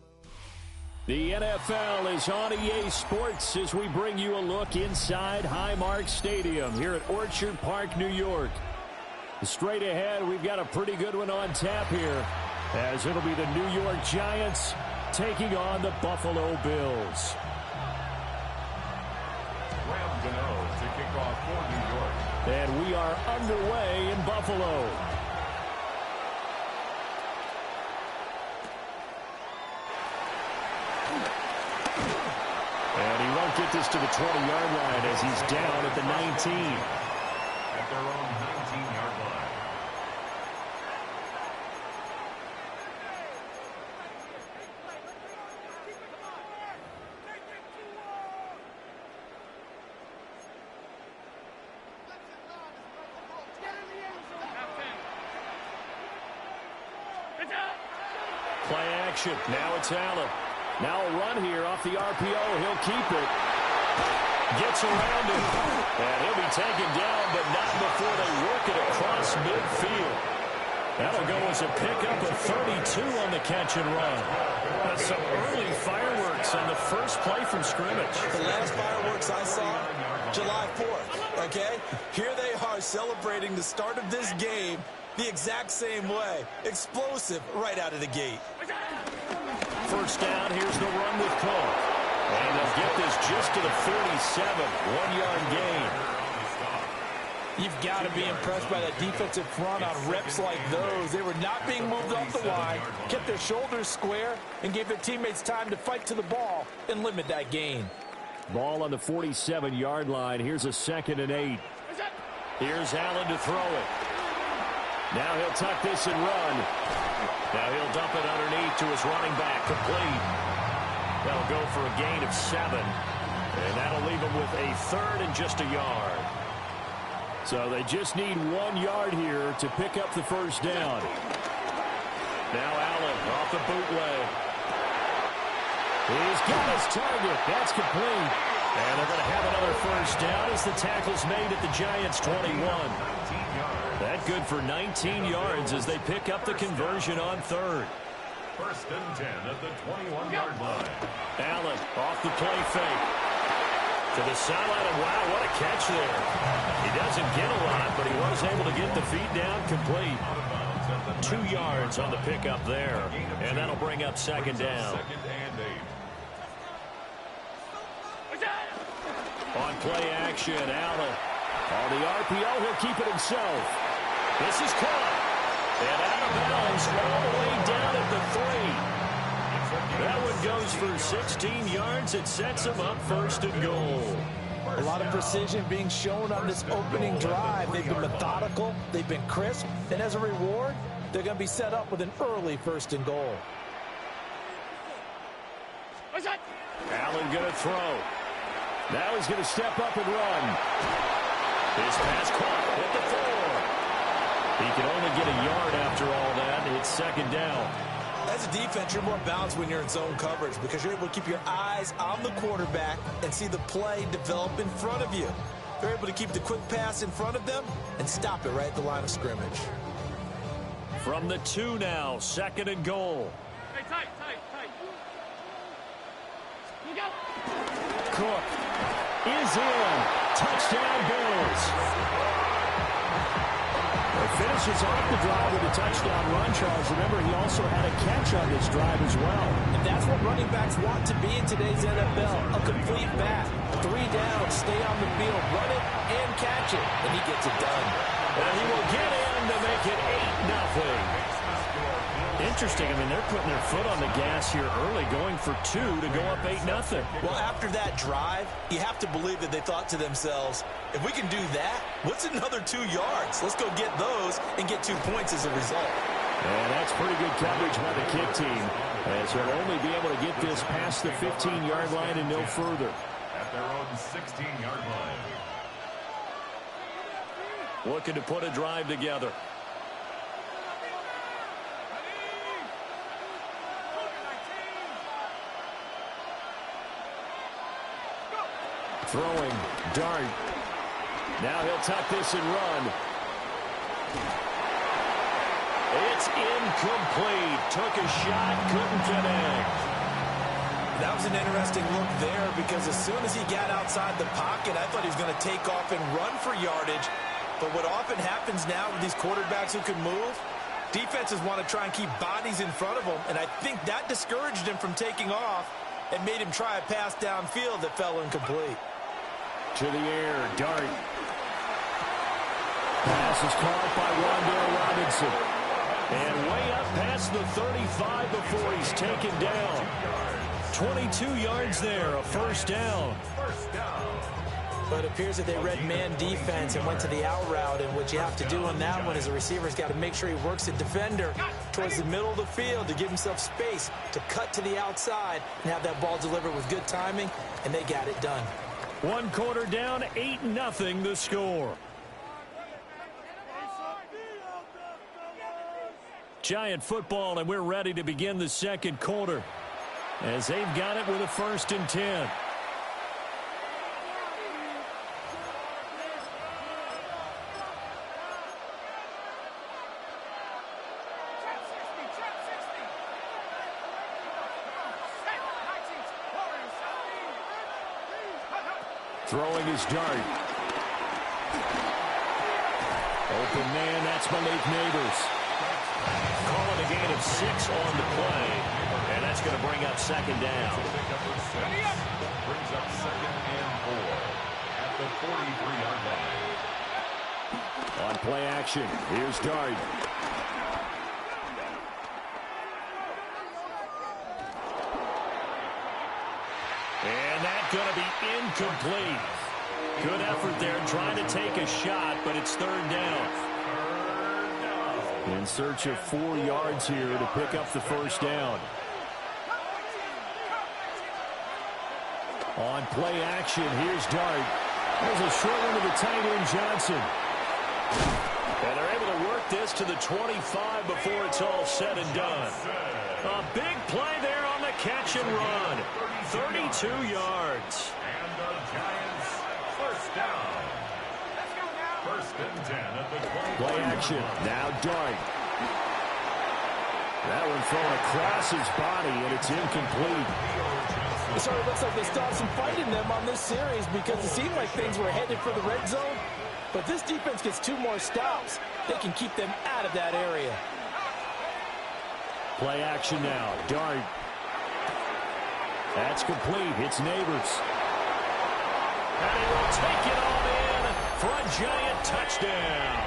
The NFL is on EA Sports as we bring you a look inside Highmark Stadium here at Orchard Park, New York. Straight ahead, we've got a pretty good one on tap here, as it'll be the New York Giants taking on the Buffalo Bills. Graham Gano to kick off for New York. And we are underway in Buffalo. And he won't get this to the 20-yard line as he's down at the 19. At their own 19-yard line. Play action. Now it's Allen. Now a run here off the RPO. He'll keep it. Gets around it. And he'll be taken down, but not before they work it across midfield. That'll go as a pickup of 32 on the catch and run. That's some early fireworks on the first play from scrimmage. The last fireworks I saw, July 4th, okay? Here they are celebrating the start of this game the exact same way. Explosive right out of the gate. First down, here's the run with Cook. And they'll get this just to the 37, 1-yard gain. You've got to be impressed by that defensive front on reps like those. They were not being moved off the line, kept their shoulders square, and gave their teammates time to fight to the ball and limit that gain. Ball on the 47-yard line. Here's a 2nd and 8. Here's Allen to throw it. Now he'll tuck this and run. Now he'll dump it underneath to his running back, complete. That'll go for a gain of 7. And that'll leave him with a 3rd and just a yard. So they just need 1 yard here to pick up the first down. Now Allen off the bootleg. He's got his target. That's complete. And they're going to have another first down as the tackle's made at the Giants' 21. That good for 19 yards as they pick up the conversion on 3rd. 1st and 10 at the 21-yard line. Allen off the play fake. To the sideline, and wow, what a catch there. He doesn't get a lot, but he was able to get the feet down complete. 2 yards on the pickup there, and that'll bring up 2nd down. 2nd and 8. On play action, Allen. On the RPO, he'll keep it himself. This is caught. And out of bounds all the way down at the 3. That one goes for 16 yards. It sets him up 1st and goal. A lot of precision being shown on this opening drive. They've been methodical. They've been crisp. And as a reward, they're going to be set up with an early 1st and goal. Allen going to throw. Now he's going to step up and run. His pass caught at the 4. He can only get a yard after all that. It's 2nd down. As a defense, you're more balanced when you're in zone coverage because you're able to keep your eyes on the quarterback and see the play develop in front of you. They're able to keep the quick pass in front of them and stop it right at the line of scrimmage. From the 2 now, 2nd and goal. Hey, tight. You go. Cook is in. Touchdown, Bills. A finishes off the drive with a touchdown run, Charles. Remember, he also had a catch on this drive as well. And that's what running backs want to be in today's NFL, a complete back. 3 down, stay on the field, run it, and catch it. And he gets it done. And he will get in to make it 8-0. Interesting. I mean, they're putting their foot on the gas here early, going for 2 to go up 8-0. Well, after that drive, you have to believe that they thought to themselves, if we can do that, what's another 2 yards? Let's go get those and get 2 points as a result. And that's pretty good coverage by the kick team, as they'll only be able to get this past the 15-yard line and no further. At their own 16-yard line. Looking to put a drive together. Throwing, dart. Now he'll tuck this and run. It's incomplete. Took a shot, couldn't connect. That was an interesting look there because as soon as he got outside the pocket, I thought he was going to take off and run for yardage. But what often happens now with these quarterbacks who can move, defenses want to try and keep bodies in front of them, and I think that discouraged him from taking off and made him try a pass downfield that fell incomplete. To the air, dart. Pass is caught by Wan'Dale Robinson. And way up past the 35 before he's taken down. 22 yards there, a first down. But it appears that they read man defense and went to the out route, and what you have to do on that one is a receiver's got to make sure he works the defender towards the middle of the field to give himself space to cut to the outside and have that ball delivered with good timing, and they got it done. 1 quarter down, 8-0 the score. Giant football, and we're ready to begin the second quarter as they've got it with a 1st and 10. Throwing his dart. Open man, that's Malik Neighbors. Calling a gain of 6 on the play. And that's going to bring up 2nd down. Brings up 2nd and 4 at the 43-yard line. On play action, here's Dart. And that's going to be incomplete. Good effort there trying to take a shot, but it's 3rd down. In search of 4 yards here to pick up the 1st down. On play action, here's Dart. There's a short one to the tight end, Johnson. And they're able to work this to the 25 before it's all said and done. A big play there on the catch and run. 32 yards. And the Giants, 1st down. 1st and 10 at the 20. Play action. Now Dart. That one thrown across his body, and it's incomplete. It sort of looks like they still have some fight in them on this series because it seemed like things were headed for the red zone. But this defense gets 2 more stops. They can keep them out of that area. Play action now. Dart. That's complete. It's Neighbors. And he will take it all in for a Giant touchdown.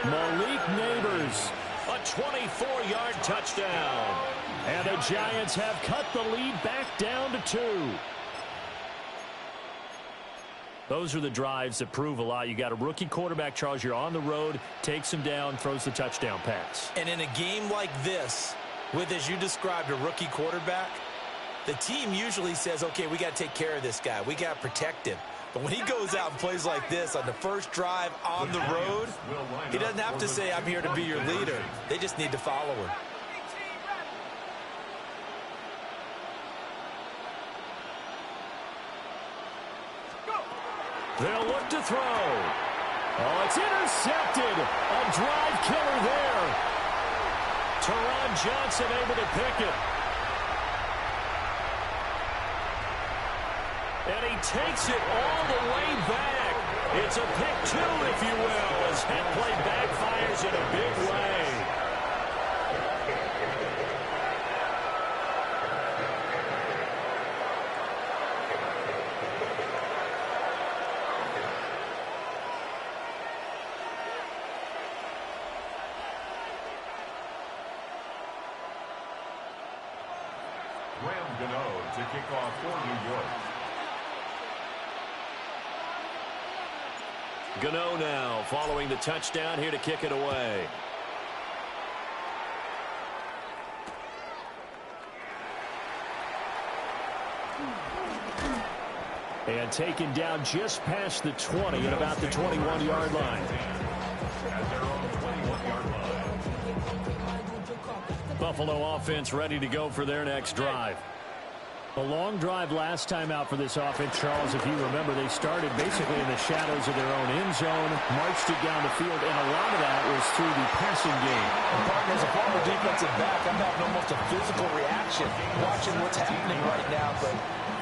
Malik Neighbors, a 24-yard touchdown. And the Giants have cut the lead back down to 2. Those are the drives that prove a lot. You got a rookie quarterback, Charles. You're on the road, takes him down, throws the touchdown pass. And in a game like this, with, as you described, a rookie quarterback, the team usually says, okay, we got to take care of this guy. We got to protect him. But when he goes out and plays like this on the first drive on the road, he doesn't have to say, I'm here to be your leader. They just need to follow him. They'll look to throw. Oh, it's intercepted. A drive killer there. Teron Johnson able to pick it. And he takes it all the way back. It's a pick two, if you will, as that play backfires in a big way. To kick off for New York. Gano now following the touchdown here to kick it away. And taken down just past the 20 at about the 21-yard line. At their own 21-yard line. Buffalo offense ready to go for their next drive. A long drive last time out for this offense, Charles. If you remember, they started basically in the shadows of their own end zone, marched it down the field, and a lot of that was through the passing game. As a former defensive back, I'm having almost a physical reaction watching what's happening right now. But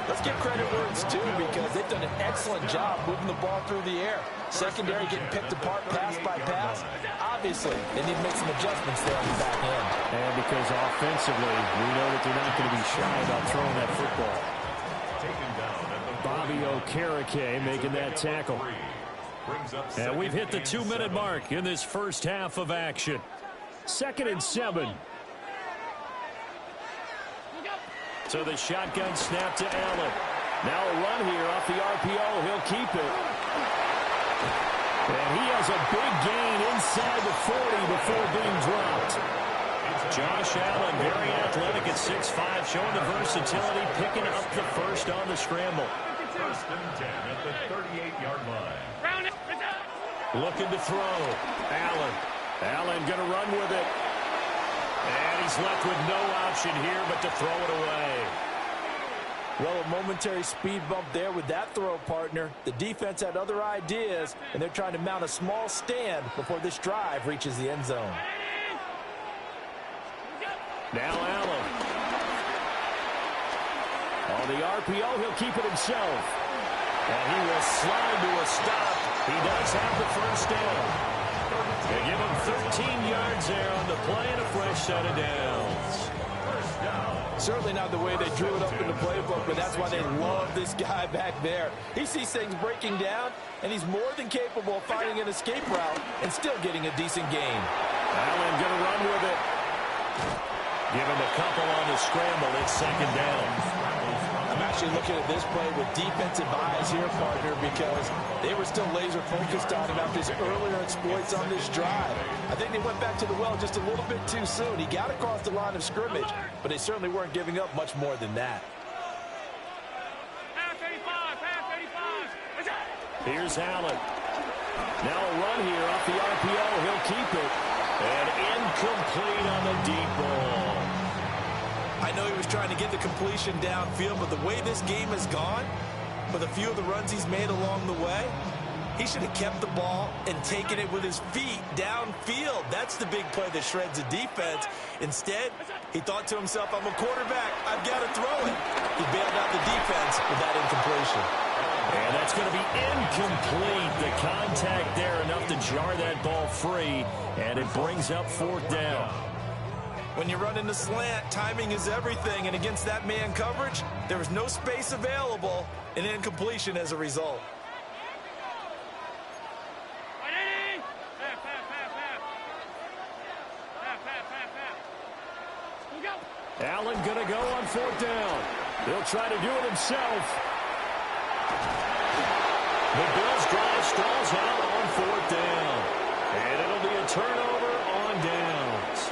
let's give credit where it's due because they've done an excellent job moving the ball through the air. Secondary getting picked apart pass by pass. Obviously, they need to make some adjustments there on the back end. And because offensively, we know that they're not going to be shy about throwing that football. Bobby Okereke making that tackle. And we've hit the 2-minute mark in this first half of action. 2nd and 7. So the shotgun snap to Allen. Now a run here off the RPO. He'll keep it. And he has a big gain inside the 40 before being dropped. Josh Allen, very athletic at 6'5", showing the versatility, picking up the first on the scramble. 1st and 10 at the 38-yard line. Looking to throw. Allen going to run with it. And he's left with no option here but to throw it away. Well, a momentary speed bump there with that throw, partner. The defense had other ideas, and they're trying to mount a small stand before this drive reaches the end zone. Now Allen. On the RPO, he'll keep it himself. And he will slide to a stop. He does have the first down. They give him 13 yards there on the play and a fresh set of downs. Certainly not the way they drew it up in the playbook, but that's why they love this guy back there. He sees things breaking down, and he's more than capable of finding an escape route and still getting a decent gain. Allen going to run with it. Give him a couple on the scramble. It's 2nd down. I'm actually looking at this play with defensive eyes here, partner, because they were still laser focused on him after his earlier exploits on this drive. I think they went back to the well just a little bit too soon. He got across the line of scrimmage, but they certainly weren't giving up much more than that. Here's Allen. Now a run here off the RPO. He'll keep it. And incomplete on the deep ball. I know he was trying to get the completion downfield, but the way this game has gone, with a few of the runs he's made along the way, he should have kept the ball and taken it with his feet downfield. That's the big play that shreds the defense. Instead, he thought to himself, I'm a quarterback. I've got to throw it. He bailed out the defense with that incompletion. And that's going to be incomplete. The contact there enough to jar that ball free, and it brings up 4th down. When you're running the slant, timing is everything, and against that man coverage, there was no space available, and incompletion as a result. Allen going to go on 4th down. He'll try to do it himself. The Bills drive stalls out on 4th down. And it'll be a turnover on downs.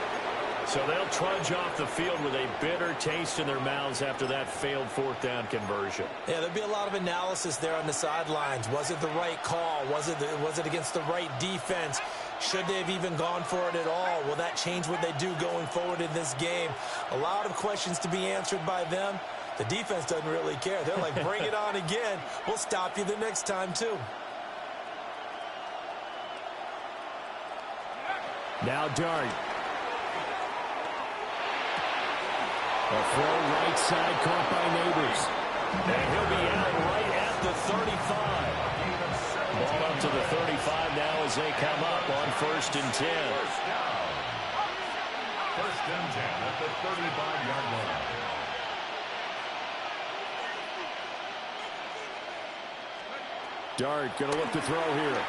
So they'll trudge off the field with a bitter taste in their mouths after that failed 4th down conversion. Yeah, there'll be a lot of analysis there on the sidelines. Was it the right call? Was it against the right defense? Should they have even gone for it at all? Will that change what they do going forward in this game? A lot of questions to be answered by them. The defense doesn't really care. They're like, bring it on again. We'll stop you the next time, too. Now Dart. A throw right side caught by Neighbors. And he'll be out right at the 35. Ball to the 35 now as they come up on 1st and 10. First and 10 at the 35-yard line. Dart going to look to throw here.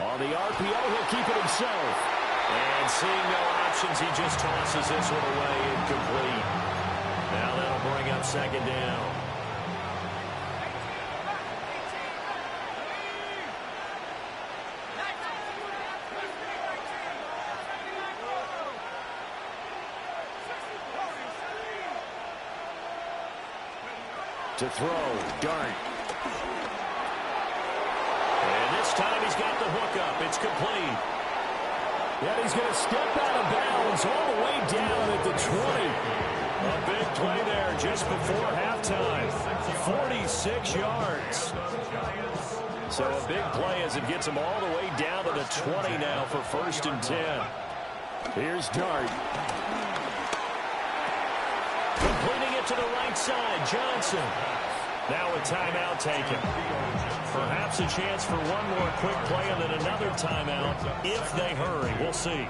On the RPO, he'll keep it himself. And seeing no options, he just tosses this one away, incomplete. Now that'll bring up 2nd down. To throw, Dart. And this time he's got the hook up. It's complete. Yeah, he's going to step out of bounds all the way down at the 20. A big play there just before halftime. 46 yards. So a big play as it gets him all the way down to the 20 now for 1st and 10. Here's Dart. Completing it to the right side, Johnson. Now a timeout taken. Perhaps a chance for one more quick play and then another timeout if they hurry. We'll see.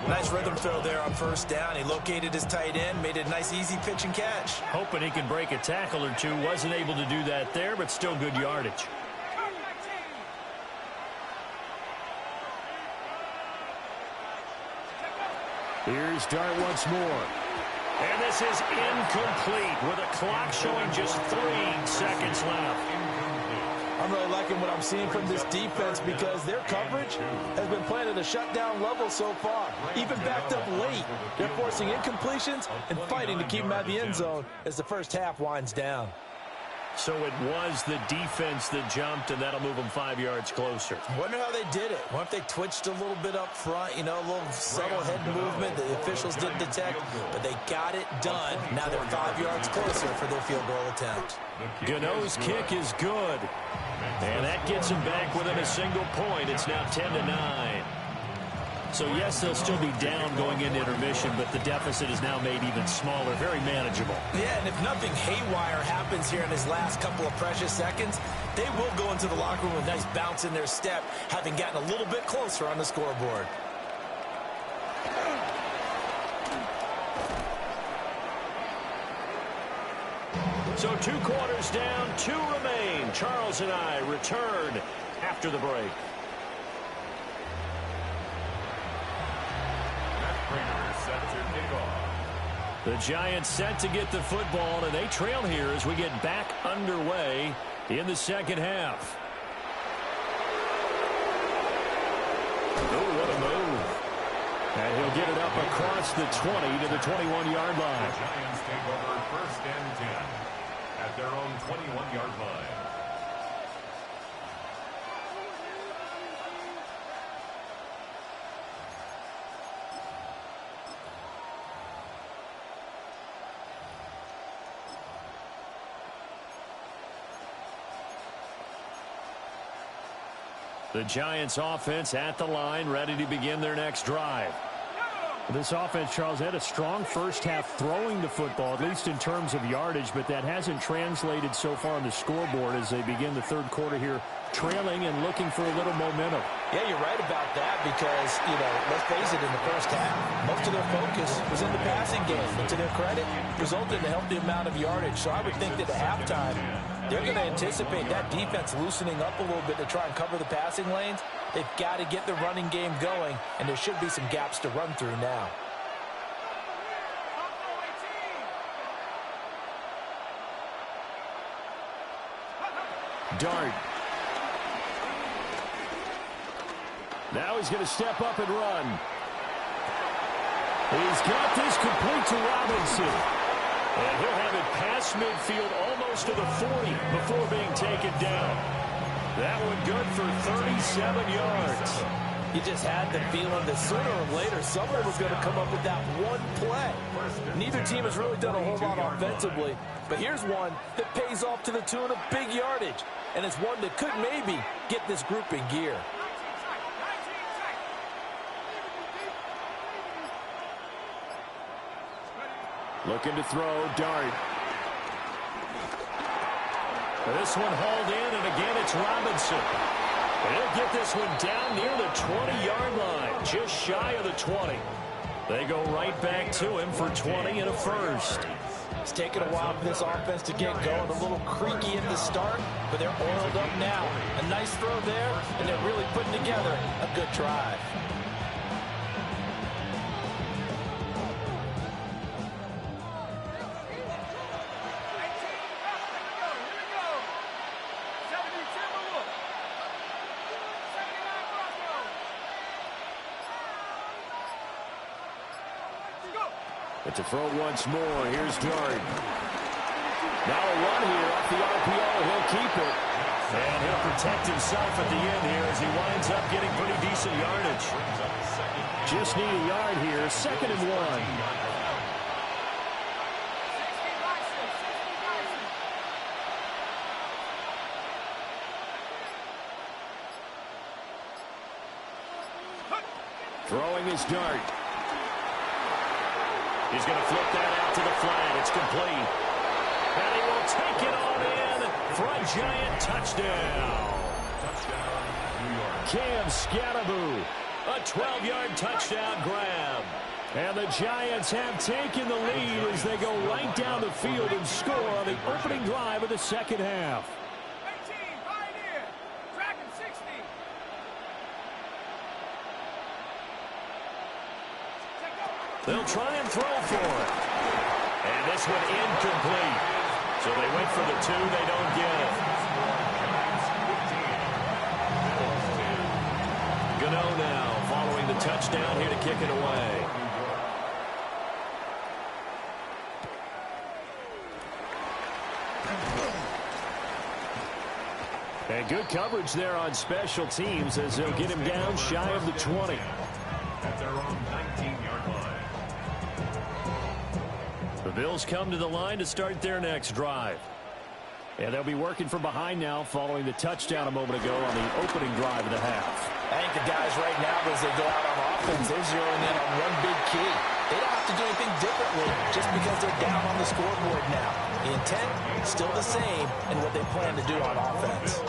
Nice rhythm throw there on 1st down. He located his tight end, made it a nice easy pitch and catch. Hoping he could break a tackle or two. Wasn't able to do that there, but still good yardage. Here's Dart once more. And this is incomplete with a clock showing just 3 seconds left. I'm really liking what I'm seeing from this defense because their coverage has been playing at a shutdown level so far. Even backed up late. They're forcing incompletions and fighting to keep them out of the end zone as the first half winds down. So it was the defense that jumped, and that'll move them 5 yards closer. I wonder how they did it. What if they twitched a little bit up front, you know, a little subtle head movement that the officials didn't detect, but they got it done. Now they're 5 yards closer for their field goal attempt. Gano's kick is good, and that gets him back within a single point. It's now 10-9. So, yes, they'll still be down going into intermission, but the deficit is now made even smaller, very manageable. Yeah, and if nothing haywire happens here in his last couple of precious seconds, they will go into the locker room with a nice bounce in their step, having gotten a little bit closer on the scoreboard. So 2 quarters down, 2 remain. Charles and I return after the break. The Giants set to get the football, and they trail here as we get back underway in the second half. Oh, what a move. And he'll get it up across the 20 to the 21-yard line. The Giants take over 1st and 10 at their own 21-yard line. The Giants offense at the line, ready to begin their next drive. This offense, Charles, had a strong first half throwing the football, at least in terms of yardage, but that hasn't translated so far on the scoreboard as they begin the third quarter here, trailing and looking for a little momentum. Yeah, you're right about that because, you know, let's face it, in the first half, most of their focus was in the passing game. But to their credit, resulted in a healthy amount of yardage. So I would think that at halftime, they're going to anticipate that defense loosening up a little bit to try and cover the passing lanes. They've got to get the running game going, and there should be some gaps to run through now. Dart. Now he's going to step up and run. He's got this complete to Robinson. And he'll have it past midfield almost to the 40 before being taken down. That one good for 37 yards. You just had the feeling that sooner or later someone was going to come up with that one play. Neither team has really done a whole lot offensively, but here's one that pays off to the tune of big yardage, and it's one that could maybe get this group in gear. Looking to throw, Dart. This one hauled in, and again it's Robinson. He'll get this one down near the 20-yard line, just shy of the 20. They go right back to him for 20 and a first. It's taken a while for this offense to get going. A little creaky at the start, but they're oiled up now. A nice throw there, and they're really putting together a good drive. But to throw once more, here's Dart. Now a run here off the RPO. He'll keep it. And he'll protect himself at the end here as he winds up getting pretty decent yardage. Just need a yard here. 2nd and 1. Throwing his Dart. He's going to flip that out to the flat. It's complete. And he will take it on in for a giant touchdown. New York. Cam Scatteraboo, a 12-yard touchdown grab. And the Giants have taken the lead as they go right down the field and score on the opening drive of the second half. 18, Pioneer, tracking 60. They'll try and throw for it. And this one incomplete. So they went for the 2. They don't get it. Gano now following the touchdown here to kick it away. And good coverage there on special teams as they'll get him down shy of the 20. At their own 19-yard line. The Bills come to the line to start their next drive. And they'll be working from behind now following the touchdown a moment ago on the opening drive of the half. I think the guys right now, as they go out on offense, they're zeroing in on one big key. They don't have to do anything differently just because they're down on the scoreboard now. The intent, still the same, and what they plan to do on offense.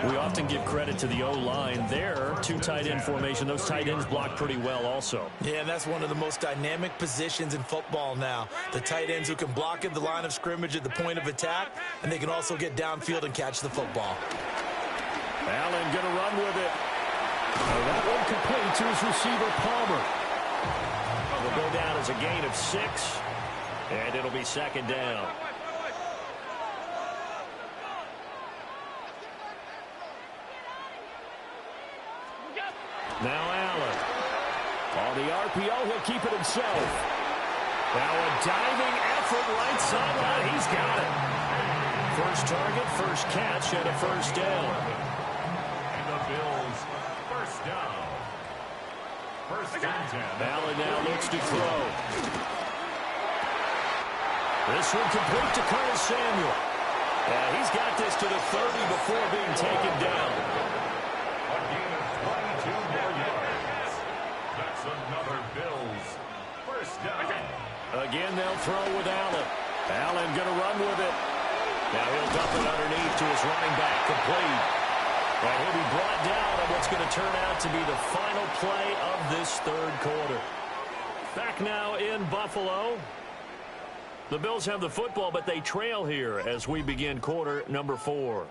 We often give credit to the O-line there. 2 tight end formation. Those tight ends block pretty well also. Yeah, and that's one of the most dynamic positions in football now. The tight ends who can block at the line of scrimmage at the point of attack, and they can also get downfield and catch the football. Allen going to run with it. That one complete to his receiver, Palmer. Will go down as a gain of 6, and it'll be 2nd down. Now Allen. On the RPO, he'll keep it himself. Now a diving effort right sideline. He's got it. First target, first catch, and a first down. And the Bills, first down. First and 10. Allen now looks to throw. This one complete to Curtis Samuel. And he's got this to the 30 before being taken down. A gain of 22 more yards. That's another Bills first down. Again, they'll throw with Allen. Allen going to run with it. Now he'll dump it underneath to his running back, complete. And he'll be brought down on what's going to turn out to be the final play of this third quarter. Back now in Buffalo. The Bills have the football, but they trail here as we begin quarter number 4.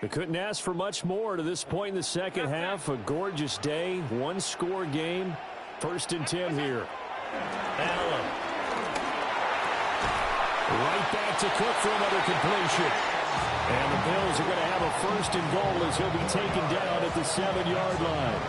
They couldn't ask for much more to this point in the second half. A gorgeous day, 1-score game. 1st and 10 here. Allen. Right back to Cook for another completion. And the Bills are going to have a 1st and goal as he'll be taken down at the 7-yard line.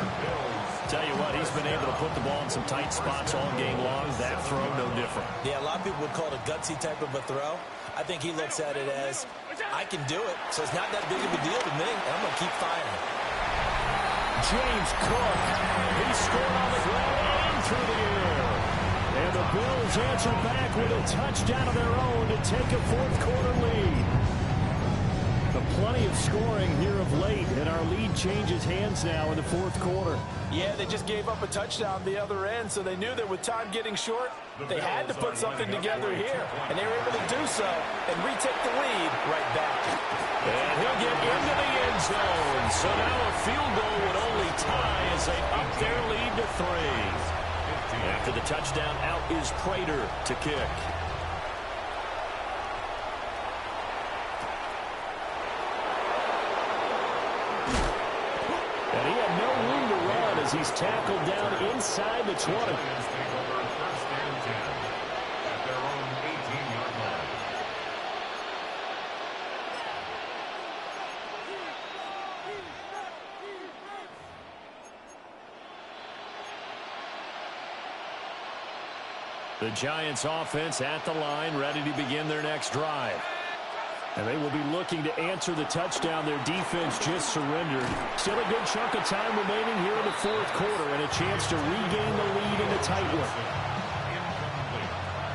Tell you what, he's been able to put the ball in some tight spots all game long. That throw, no different. Yeah, a lot of people would call it a gutsy type of a throw. I think he looks at it as, I can do it, so it's not that big of a deal to me, and I'm going to keep firing. James Cook, he scored on the ground and through the air. And the Bills answer back with a touchdown of their own to take a 4th quarter lead. The plenty of scoring here of late, and our lead changes hands now in the fourth quarter. Yeah, they just gave up a touchdown the other end, so they knew that with time getting short, they had to put something together here, and they were able to do so and retake the lead right back. And he'll get into the end zone, so now a field goal would only tie as they up their lead to 3. After the touchdown, out is Prater to kick. And he had no room to run as he's tackled down inside the 20. The Giants offense at the line, ready to begin their next drive. And they will be looking to answer the touchdown their defense just surrendered. Still a good chunk of time remaining here in the fourth quarter and a chance to regain the lead in the tight one.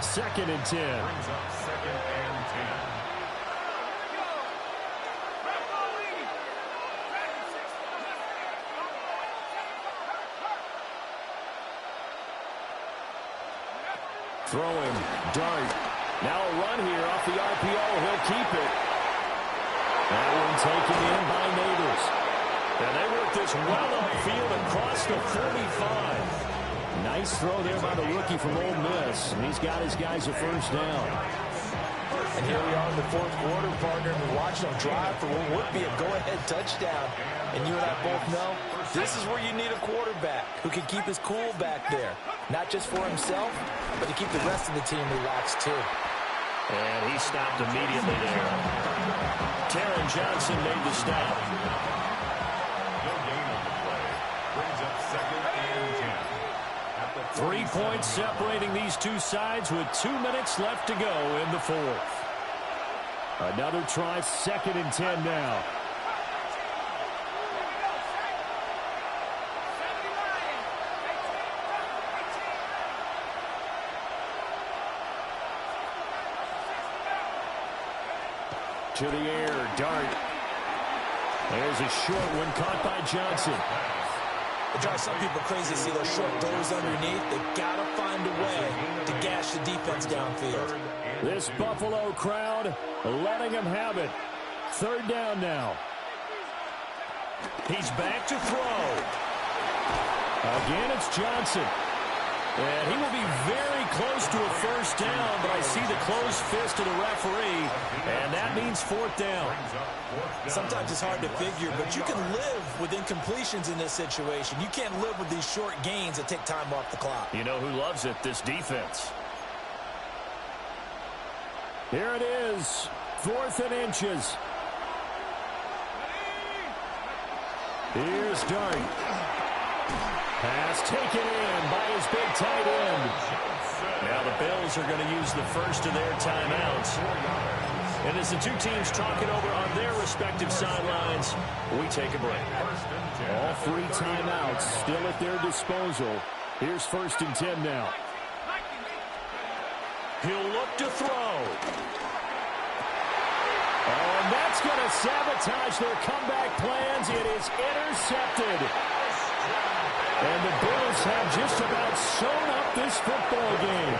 2nd and 10. Brings up 2nd and 10. Throwing, dart. Now a run here off the RPO. He'll keep it. That one taken in by Neighbors. And they work this well upfield across the 45. Nice throw there by the rookie from Ole Miss. And he's got his guys a first down. And here we are in the fourth quarter, partner, and we're watching them drive for what would be a go-ahead touchdown. And you and I both know this is where you need a quarterback who can keep his cool back there. Not just for himself, but to keep the rest of the team relaxed, too. And he stopped immediately there. Taron Johnson made the stop. No gain on the play. Brings up 2nd and 10. 3 points separating these two sides with 2 minutes left to go in the fourth. Another try, 2nd and 10 now. To the air, dart. There's a short one caught by Johnson. It drives some people crazy to see those short throws underneath. They've got to find a way to gash the defense downfield. This Buffalo crowd letting them have it. 3rd down now. He's back to throw. Again, it's Johnson. And he will be very close to a first down, but I see the closed fist of the referee, and that means 4th down. Sometimes it's hard to figure, but you can live with incompletions in this situation. You can't live with these short gains that take time off the clock. You know who loves it? This defense. Here it is, 4th and inches. Here's Dart. Pass taken in by his big tight end. Now the Bills are going to use the first of their timeouts. And as the two teams talk it over on their respective sidelines, we take a break. All 3 timeouts still at their disposal. Here's 1st and 10 now. He'll look to throw. Oh, and that's going to sabotage their comeback plans. It is intercepted. And the Bills have just about sewn up this football game.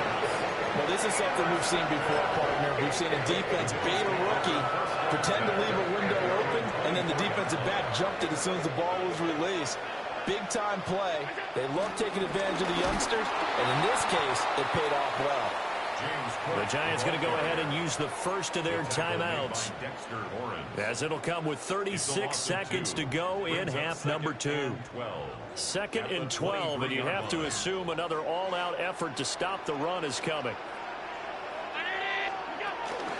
Well, this is something we've seen before, partner. We've seen a defense bait a rookie, pretend to leave a window open, and then the defensive back jumped it as soon as the ball was released. Big-time play. They love taking advantage of the youngsters, and in this case, it paid off well. The Giants going to go ahead and use the first of their timeouts, as it'll come with 36 seconds to go in half number 2. 2nd and 12, and you have to assume another all-out effort to stop the run is coming.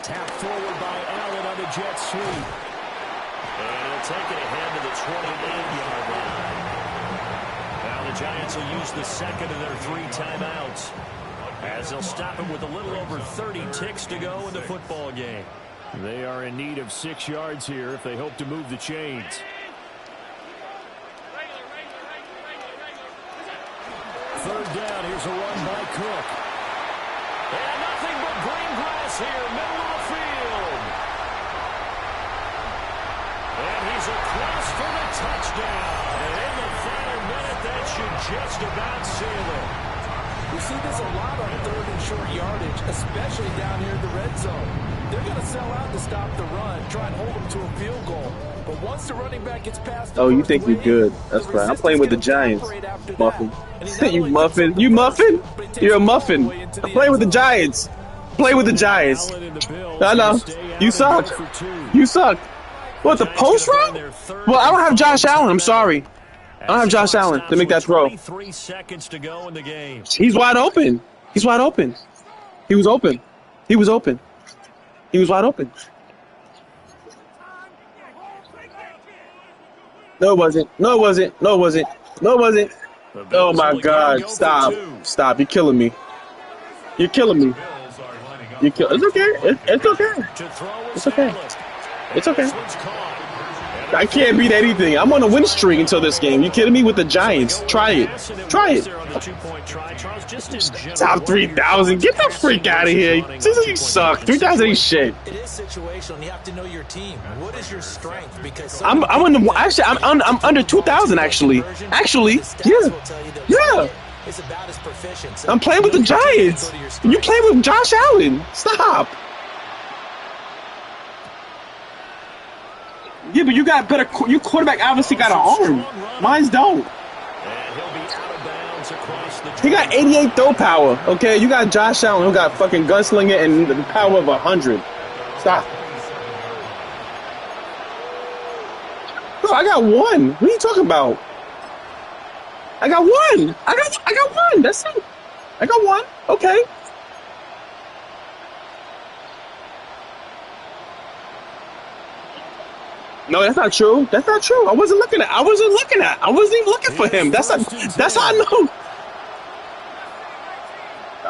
Tap forward by Allen on the jet sweep. And he'll take it ahead to the 28-yard line. Now the Giants will use the second of their 3 timeouts, as they'll stop him with a little over 30 ticks to go in the football game. They are in need of 6 yards here if they hope to move the chains. 3rd down, here's a run by Cook. And nothing but green grass here, middle of the field. And he's across for the touchdown. And in the final minute, that should just about seal it. We see this a lot on third and short yardage, especially down here in the red zone. They're going to sell out to stop the run, try and hold them to a field goal. But once the running back gets past the you think you're good. That's right. I'm playing with the Giants, Muffin. You muffin. You muffin? You're a muffin. I'm playing with the Giants. Play with the Giants. I know. You suck. You suck. What, the post route? Well, I don't have Josh Allen. I'm sorry. I don't have Josh Allen to make that throw. 3 seconds to go in the game. He's wide open. He's wide open. He was open. He was open. He was wide open. No, it wasn't. No, it wasn't. No, it wasn't. No, it wasn't. Oh, my God. Stop. Stop. You're killing me. You're killing me. It's okay. It's okay. It's okay. It's okay. I can't beat anything. I'm on a win streak until this game. You kidding me? With the Giants. Try it. Try it. Top 3,000. Get the freak out of here. You suck. 3,000 ain't shit. It is situational. You have to know your team. What is your strength? Because I'm under 2,000 actually. Actually, yeah. I'm playing with the Giants. You playing with Josh Allen. Stop. Yeah, but you got better. Your quarterback obviously got an arm. Mine's don't. He got 88 throw power. Okay, you got Josh Allen who got fucking gunslinger and the power of 100. Stop. Bro, I got one. What are you talking about? I got one. I got one. That's it. I got one. Okay. No, that's not true. That's not true. I wasn't looking at. I wasn't even looking for him. That's how I know.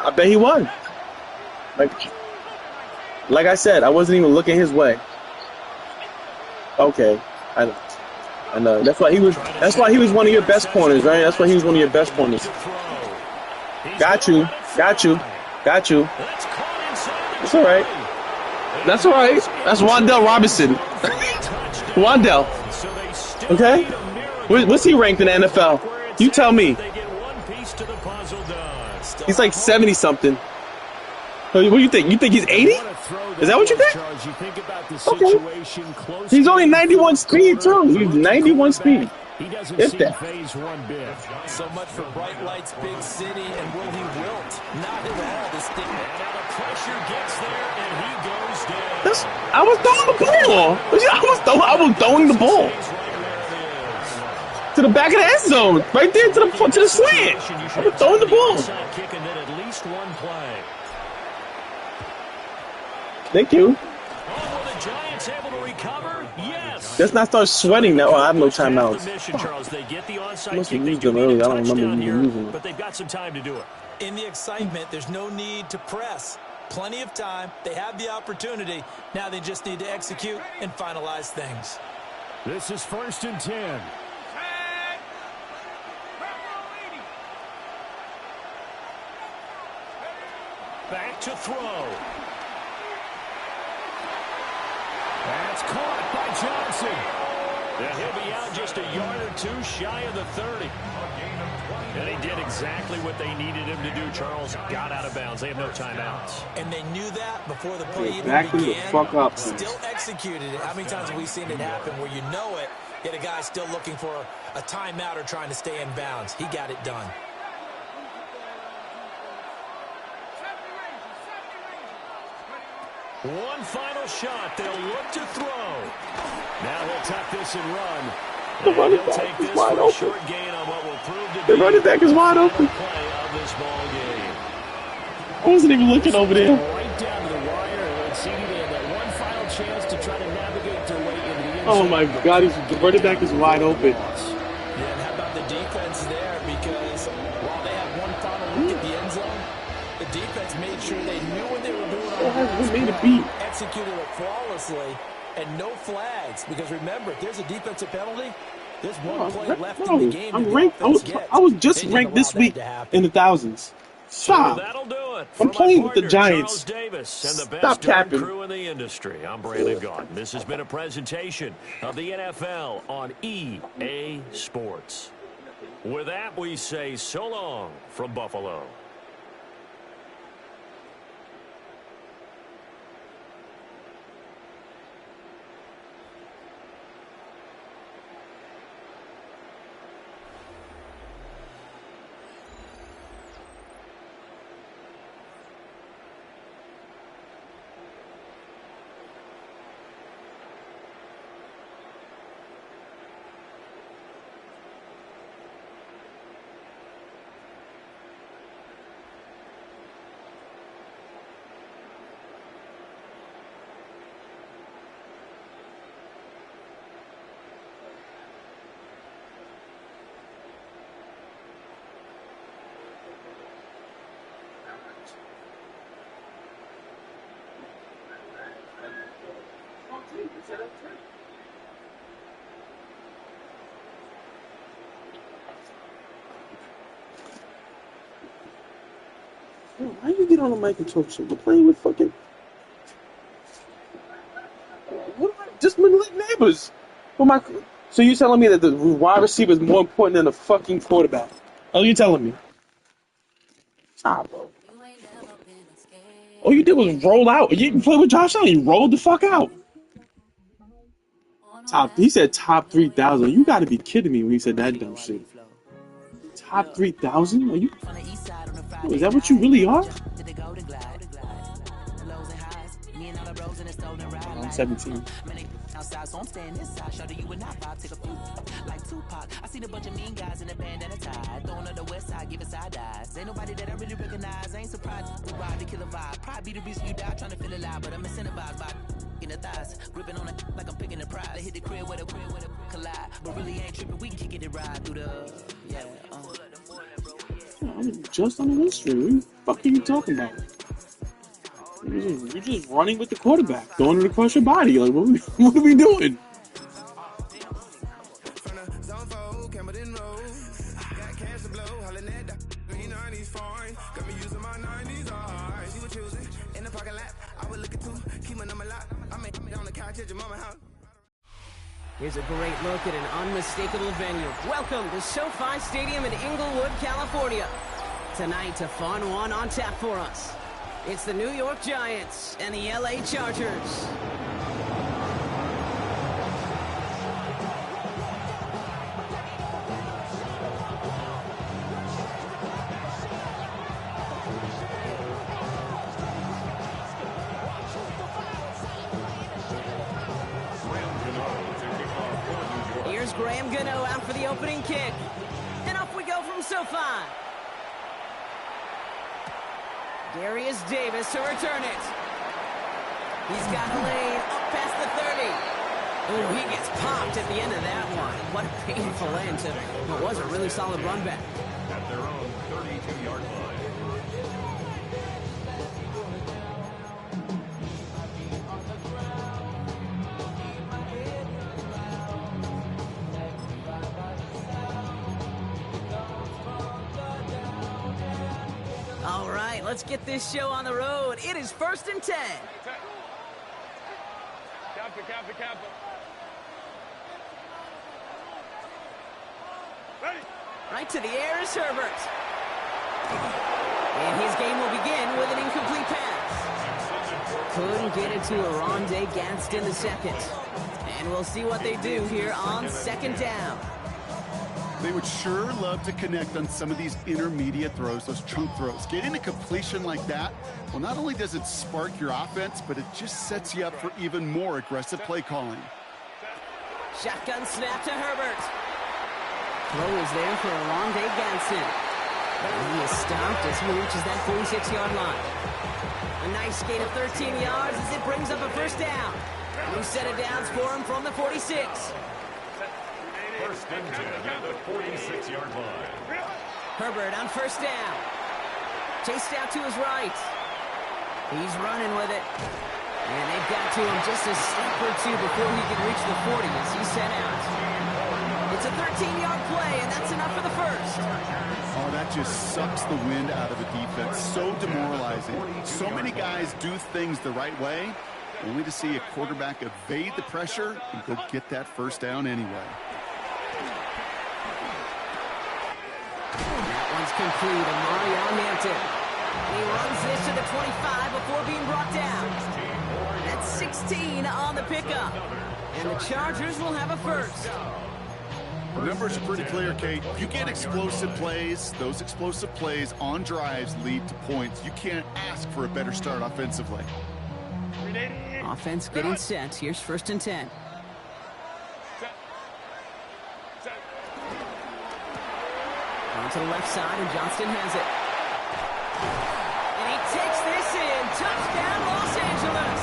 I bet he won. Like I said, I wasn't even looking his way. Okay, I know. That's why he was one of your best corners, right? That's why he was one of your best corners. Got you. That's all right. That's all right. That's Wan'Dale Robinson. Wan'Dale. Okay? What's he ranked in the NFL? You tell me. He's like 70-something. What do you think? You think he's 80? Is that what you think? Okay. He's only 91 speed, too. He's 91 speed. If that. So much for bright lights, big city, and will he wilt? Not at all. This thing. Now the pressure gets there, and he goes down. I was throwing the ball. I was throwing the ball to the back of the end zone, right there to the slant. I was throwing the ball. Thank you. Let's not start sweating now. Oh, I have no timeouts. I must have used them earlier. I don't remember using them. But they've got some time to do it. In the excitement, there's no need to press. Plenty of time. They have the opportunity. Now they just need to execute and finalize things. This is 1st and 10. Back to throw. That's caught by Johnson. And he'll be out just a yard or two shy of the 30. And he did exactly what they needed him to do, Charles. Got out of bounds. They have no timeouts. And they knew that before the play even began. The fuck up. Still executed it. How many times have we seen it happen where you know it, yet a guy's still looking for a timeout or trying to stay in bounds? He got it done. One final shot. They'll look to throw. Now he'll tuck this and run. The running back is wide open. The running back is wide open. I wasn't even looking over there. Right down to the wire. And CD, they had that one final chance to try to navigate their way into the end zone. Oh my God, the running back is wide open. Yeah, and how about the defense there? Because while they had one final look at the end zone, the defense made sure they knew what they were doing on executed it flawlessly, and no flags. Because remember, if there's a defensive penalty, there's one play left in the game. I was just ranked this week in the thousands. Stop. So that'll do it I'm for my playing with the partner, Giants. Charles Davis, and the Stop best darn capping. crew in the industry. I'm Brandon Gaudin. This has been a presentation of the NFL on EA Sports. With that, we say so long from Buffalo. Why you get on the mic and talk shit? We're playing with fucking... Just like neighbors. So you're telling me that the wide receiver is more important than the fucking quarterback? Oh, you telling me? Stop, bro. All you did was roll out. You didn't play with Josh Allen. You rolled the fuck out. He said top 3,000. You got to be kidding me when he said that dumb shit. Top 3,000? Are you? Is that what you really are? I'm 17. Outside, so I'm staying inside. Show that you would not vibe, take a few like Tupac. I seen a bunch of mean guys in a band and a tie. Throwing up the west side, giving side eyes. Ain't nobody that I really recognize. I ain't surprised. We ride to kill a vibe. Probably be the reason you die trying to feel alive. But I'm incentivized by in the thighs. Gripping on it like I'm picking the prize. I hit the crib with a collide. But really ain't tripping. We can kick it and ride through the. Yeah. I was just on the win stream. What the fuck are you talking about? You're just running with the quarterback, throwing it across your body. Like, what are we doing? Here's a great look at an unmistakable venue. Welcome to SoFi Stadium in Inglewood, California. Tonight, a fun one on tap for us. It's the New York Giants and the LA Chargers. Here's Graham Gano out for the opening kick. And off we go from SoFi. Darius Davis to return it. He's got a lane up past the 30. Oh, he gets popped at the end of that one. What a painful end to what was a really solid run back. At their own 32-yard line. All right, let's get this show on the road. It is 1st and 10. Captain. Right to the air is Herbert. And his game will begin with an incomplete pass. Couldn't get it to Aronde Gadsden the second. And we'll see what they do here on 2nd down. They would sure love to connect on some of these intermediate throws, those chunk throws. Getting a completion like that, well, not only does it spark your offense, but it just sets you up for even more aggressive play calling. Shotgun snap to Herbert. Throw is there for Aronde Gadsden. And he is stopped as he reaches that 46-yard line. A nice gain of 13 yards as it brings up a 1st down. New set of downs for him from the 46. 1st and 10 at the 46-yard line. Herbert on 1st down. Chased out to his right. He's running with it. And they've got to him just a step or two before he can reach the 40 as he set out. It's a 13-yard play, and that's enough for the first. Oh, that just sucks the wind out of a defense. So demoralizing. So many guys do things the right way, only to see a quarterback evade the pressure and go get that first down anyway. That one's complete. Mario Hampton. He runs this to the 25 before being brought down. That's 16 on the pickup. And the Chargers will have a first. The numbers are pretty clear, Kate. You get explosive plays. Those explosive plays on drives lead to points. You can't ask for a better start offensively. Offense getting set. Here's 1st and 10. On to the left side, and Johnston has it. And he takes this in. Touchdown, Los Angeles.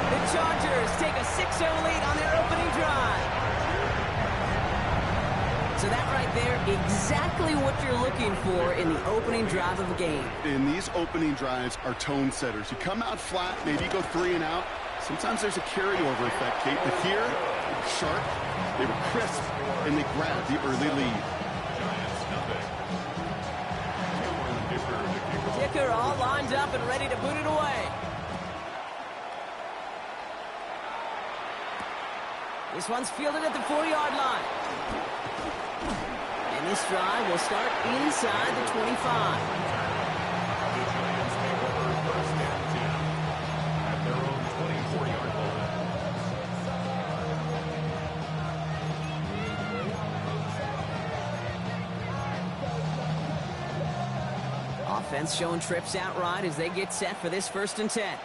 The Chargers take a 6-0 lead on their opening drive. So that right there, exactly what you're looking for in the opening drive of a game. And these opening drives are tone setters. You come out flat, maybe you go 3 and out. Sometimes there's a carryover effect, Kate. But here, they were sharp, they were crisp, and they grabbed the early lead. Dicker all lined up and ready to boot it away. This one's fielded at the 4-yard line. And this drive will start inside the 25. Offense showing trips out right as they get set for this 1st and 10.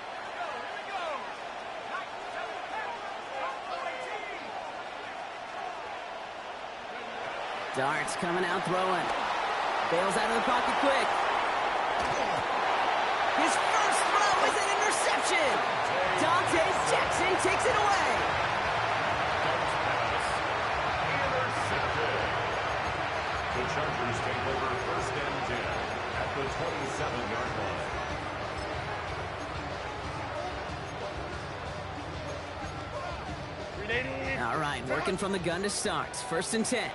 Darts coming out throwing. Bails out of the pocket quick. His first throw is an interception. Dante Jackson takes it away. The Chargers take over 1st and 10 at the 27-yard line. All right, working from the gun to start. 1st and 10.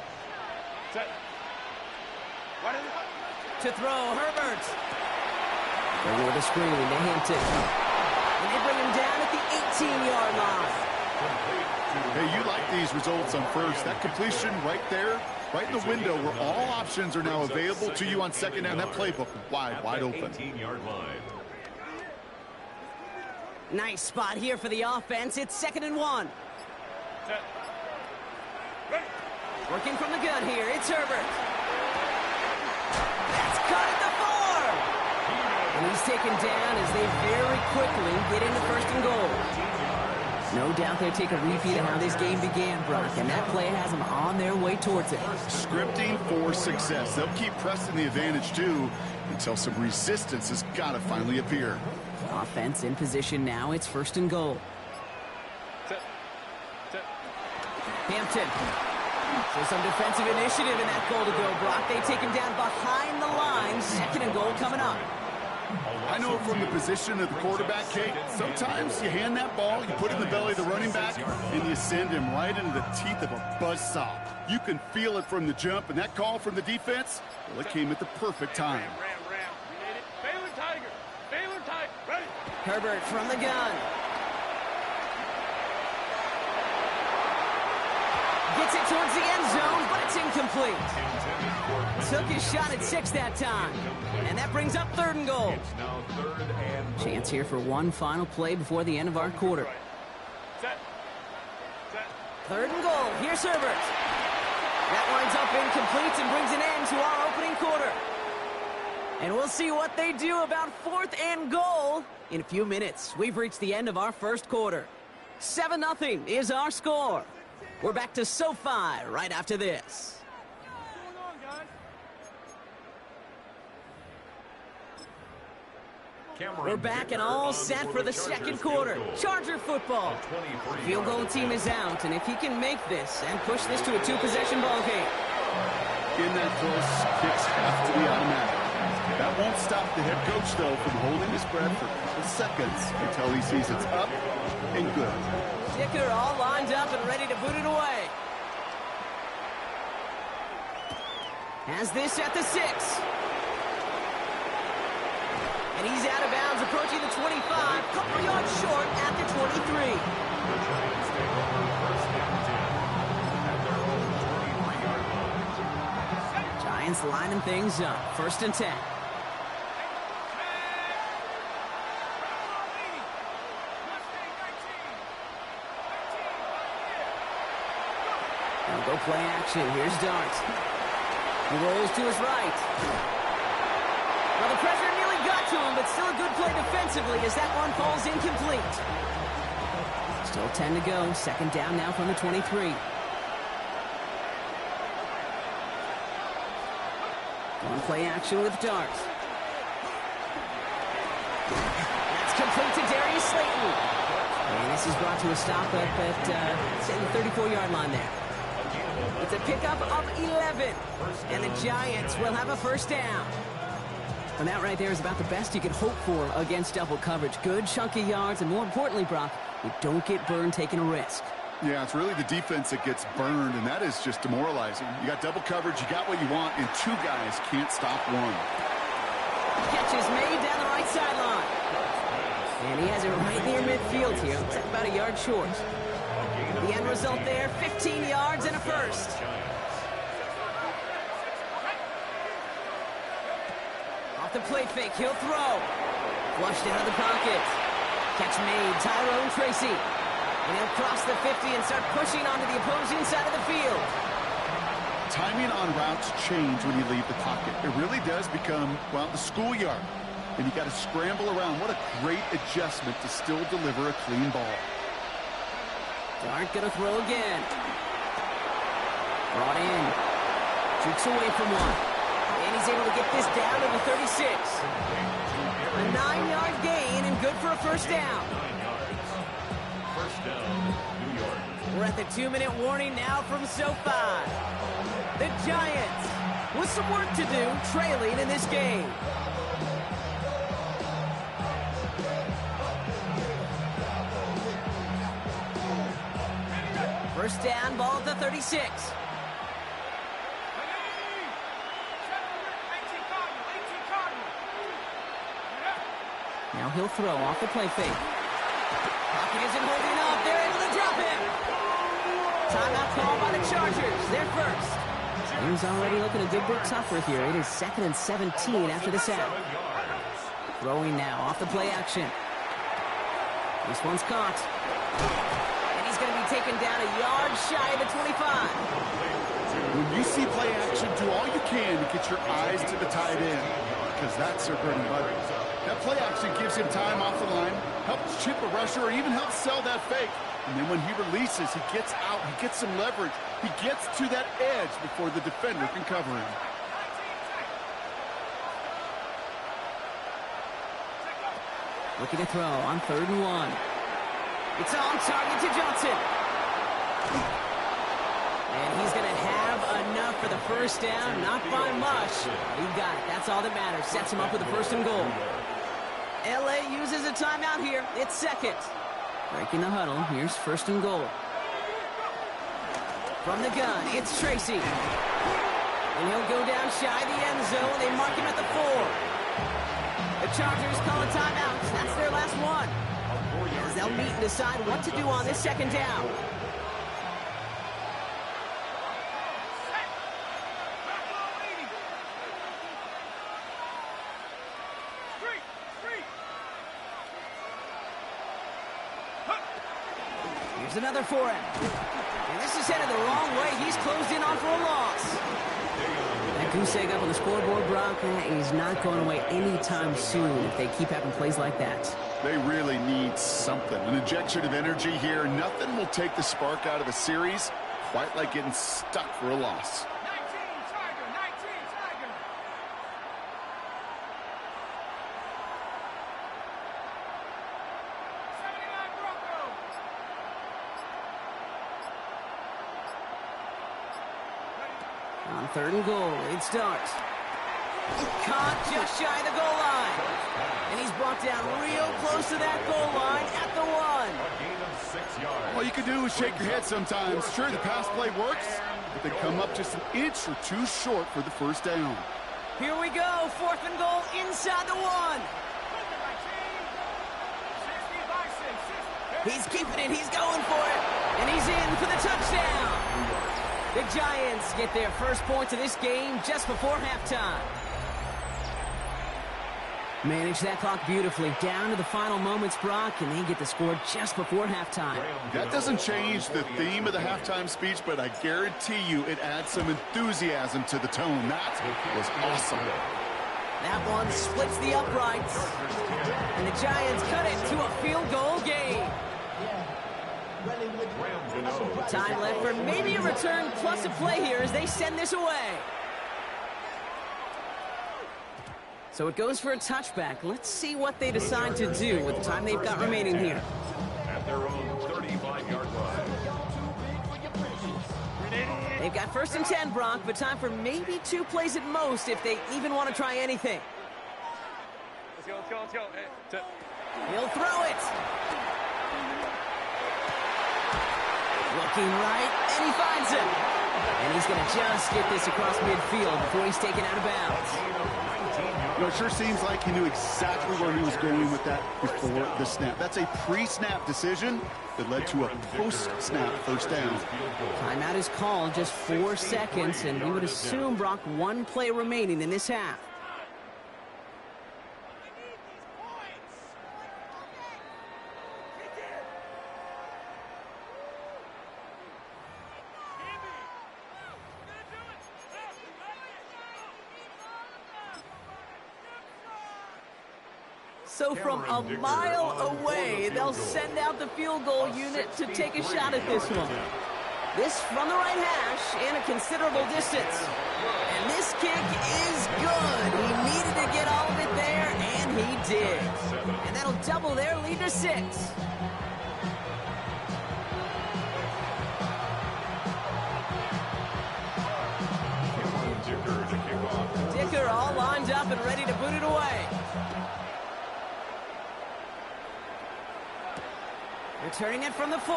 To throw, Herbert. Over the screen to Hampton. And they bring him down at the 18-yard line. Hey, you like these results on first. That completion right there, right in the window where all options are now available to you on 2nd down. That playbook wide open. 18-yard line. Nice spot here for the offense. It's 2nd and 1. Working from the gun here, it's Herbert. That's caught at the 4. And he's taken down as they very quickly get into 1st and goal. No doubt they'll take a repeat of how this game began, Brock, and that play has them on their way towards it. Scripting for success. They'll keep pressing the advantage, too, until some resistance has got to finally appear. Offense in position now. It's 1st and goal. Hampton. So some defensive initiative in that goal to go, Brock. They take him down behind the line. 2nd and goal coming up. I know from the position of the quarterback, Kate, sometimes you hand that ball, you put it in the belly of the running back, and you send him right into the teeth of a buzzsaw. You can feel it from the jump, and that call from the defense, well, it came at the perfect time. Herbert from the gun. Gets it towards the end zone, but it's incomplete. Took his shot at 6 that time. And that brings up 3rd and goal. Chance here for one final play before the end of our quarter. 3rd and goal. Here's Herbert. That winds up incomplete and brings an end to our opening quarter. And we'll see what they do about 4th and goal in a few minutes. We've reached the end of our 1st quarter. 7-0 is our score. We're back to SoFi right after this. We're back and all set for the 2nd quarter. Charger football. Field goal team is out, and if he can make this and push this to a 2-possession ball game. In that close, kicks have to be automatic. That won't stop the head coach, though, from holding his breath for a couple seconds until he sees it's up and good. Dicker all lined up and ready to boot it away. Has this at the 6. And he's out of bounds, approaching the 25. Couple yards short at the 23. Giants lining things up. 1st and 10. Now go play action. Here's Dart. He rolls to his right. Well, the pressure nearly got to him, but still a good play defensively as that one falls incomplete. Still 10 to go. 2nd down now from the 23. Going play action with Dart. That's complete to Darius Slayton. And this is brought to a stop up at, say, the 34-yard line there. It's a pickup of 11. And the Giants will have a 1st down. And that right there is about the best you could hope for against double coverage. Good chunky yards, and more importantly, Brock, you don't get burned taking a risk. Yeah, it's really the defense that gets burned, and that is just demoralizing. You got double coverage, you got what you want, and 2 guys can't stop one. Catch is made down the right sideline. And he has it right near midfield here. It's about a yard short. The end result there, 15 yards and a 1st. Off the play fake, he'll throw. Flushed out of the pocket. Catch made, Tyrone Tracy. And he'll cross the 50 and start pushing onto the opposing side of the field. Timing on routes change when you leave the pocket. It really does become, well, the schoolyard. And you got to scramble around. What a great adjustment to still deliver a clean ball. Dart gonna throw again. Brought in. Jukes away from one. And he's able to get this down to the 36. A 9-yard gain and good for a 1st down. We're at the 2-minute warning now from SoFi. The Giants with some work to do, trailing in this game. First down, ball at the 36. Now he'll throw off the play fake. Pocket isn't holding up. They're able to drop it. Timeout call by the Chargers. They're first. Game's already looking a good bit tougher here. It is 2nd and 17 after the sack. Throwing now off the play action. This one's caught. Going to be taken down a yard shy of the 25. When you see play action, do all you can to get your eyes to the tight end, because that's their bread and butter. That play action gives him time off the line, helps chip a rusher, or even helps sell that fake. And then when he releases, he gets out, he gets some leverage. He gets to that edge before the defender can cover him. Looking to throw on 3rd and 1. It's on target to Johnson. And he's going to have enough for the 1st down. Not by much. He got it. That's all that matters. Sets him up with the 1st and goal. LA uses a timeout here. It's 2nd. Breaking the huddle. Here's 1st and goal. From the gun, it's Tracy. And he'll go down shy of the end zone. They mark him at the 4. The Chargers call a timeout. That's their last one. As they'll meet and decide what to do on this 2nd down. Here's another for him. And this is headed the wrong way. He's closed in on for a loss. That goose egg up on the scoreboard, Brock, is not going away anytime soon if they keep having plays like that. They really need something. An injection of energy here. Nothing will take the spark out of a series quite like getting stuck for a loss. 19 Tiger, 19 Tiger. On 3rd and goal, it's Dart. Caught just shy of the goal line. And he's brought down real close to that goal line at the 1. All you can do is shake your head sometimes. Sure, the pass play works, but they come up just an inch or two short for the first down. Here we go, 4th and goal inside the 1. He's keeping it, he's going for it, and he's in for the touchdown. The Giants get their first points of this game just before halftime. Manage that clock beautifully down to the final moments, Brock, and they get the score just before halftime. That doesn't change the theme of the halftime speech, but I guarantee you it adds some enthusiasm to the tone. That was awesome. That one splits the uprights, and the Giants cut it to a field goal game. Time left for maybe a return plus a play here as they send this away. So it goes for a touchback. Let's see what they decide to do with the time they've got remaining here. At their own 35-yard line. They've got 1st and 10, Brock, but time for maybe 2 plays at most if they even want to try anything. Let's go. He'll throw it. Looking right, and he finds him. And he's going to just get this across midfield before he's taken out of bounds. You know, it sure seems like he knew exactly where he was going with that before the snap. That's a pre-snap decision that led to a post-snap first down. Timeout is called, just 4 seconds, and we would assume, Brock, 1 play remaining in this half. So from a mile away, they'll send out the field goal unit to take a shot at this one. This from the right hash and a considerable distance. And this kick is good. He needed to get all of it there, and he did. And that'll double their lead to 6. Dicker all lined up and ready to boot it away. Returning it from the 4.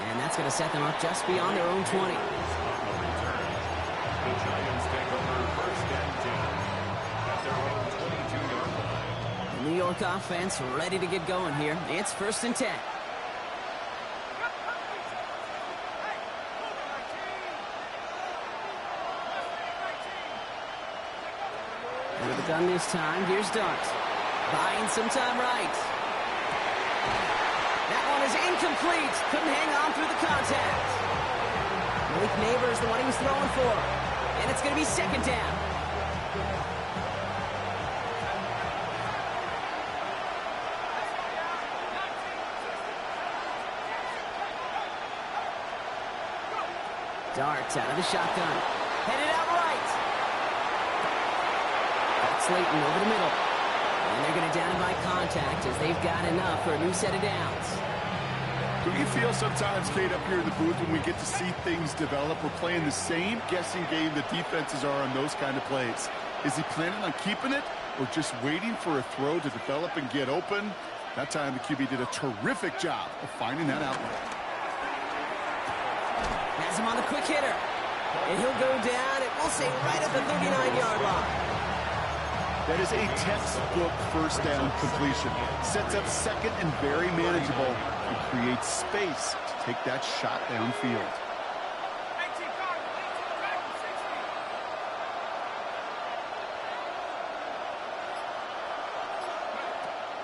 And that's going to set them up just beyond their own 20. The Giants take over 1st and 10 at their own 22-yard line. The New York offense ready to get going here. It's 1st and 10. Under the gun this time, here's Dart. Buying some time right. That one is incomplete. Couldn't hang on through the contact. Malik Neighbors, the one he was throwing for. And it's going to be 2nd down. Dart out of the shotgun. Headed out right. That's Slayton over the middle. And they're going to down by contact as they've got enough for a new set of downs. Do you feel sometimes, Kate, up here in the booth when we get to see things develop? We're playing the same guessing game the defenses are on those kind of plays. Is he planning on keeping it or just waiting for a throw to develop and get open? That time the QB did a terrific job of finding that outlet. Has him on the quick hitter. And he'll go down, and we'll say right at the 39-yard line. That is a textbook first down completion. Sets up 2nd and very manageable and creates space to take that shot downfield.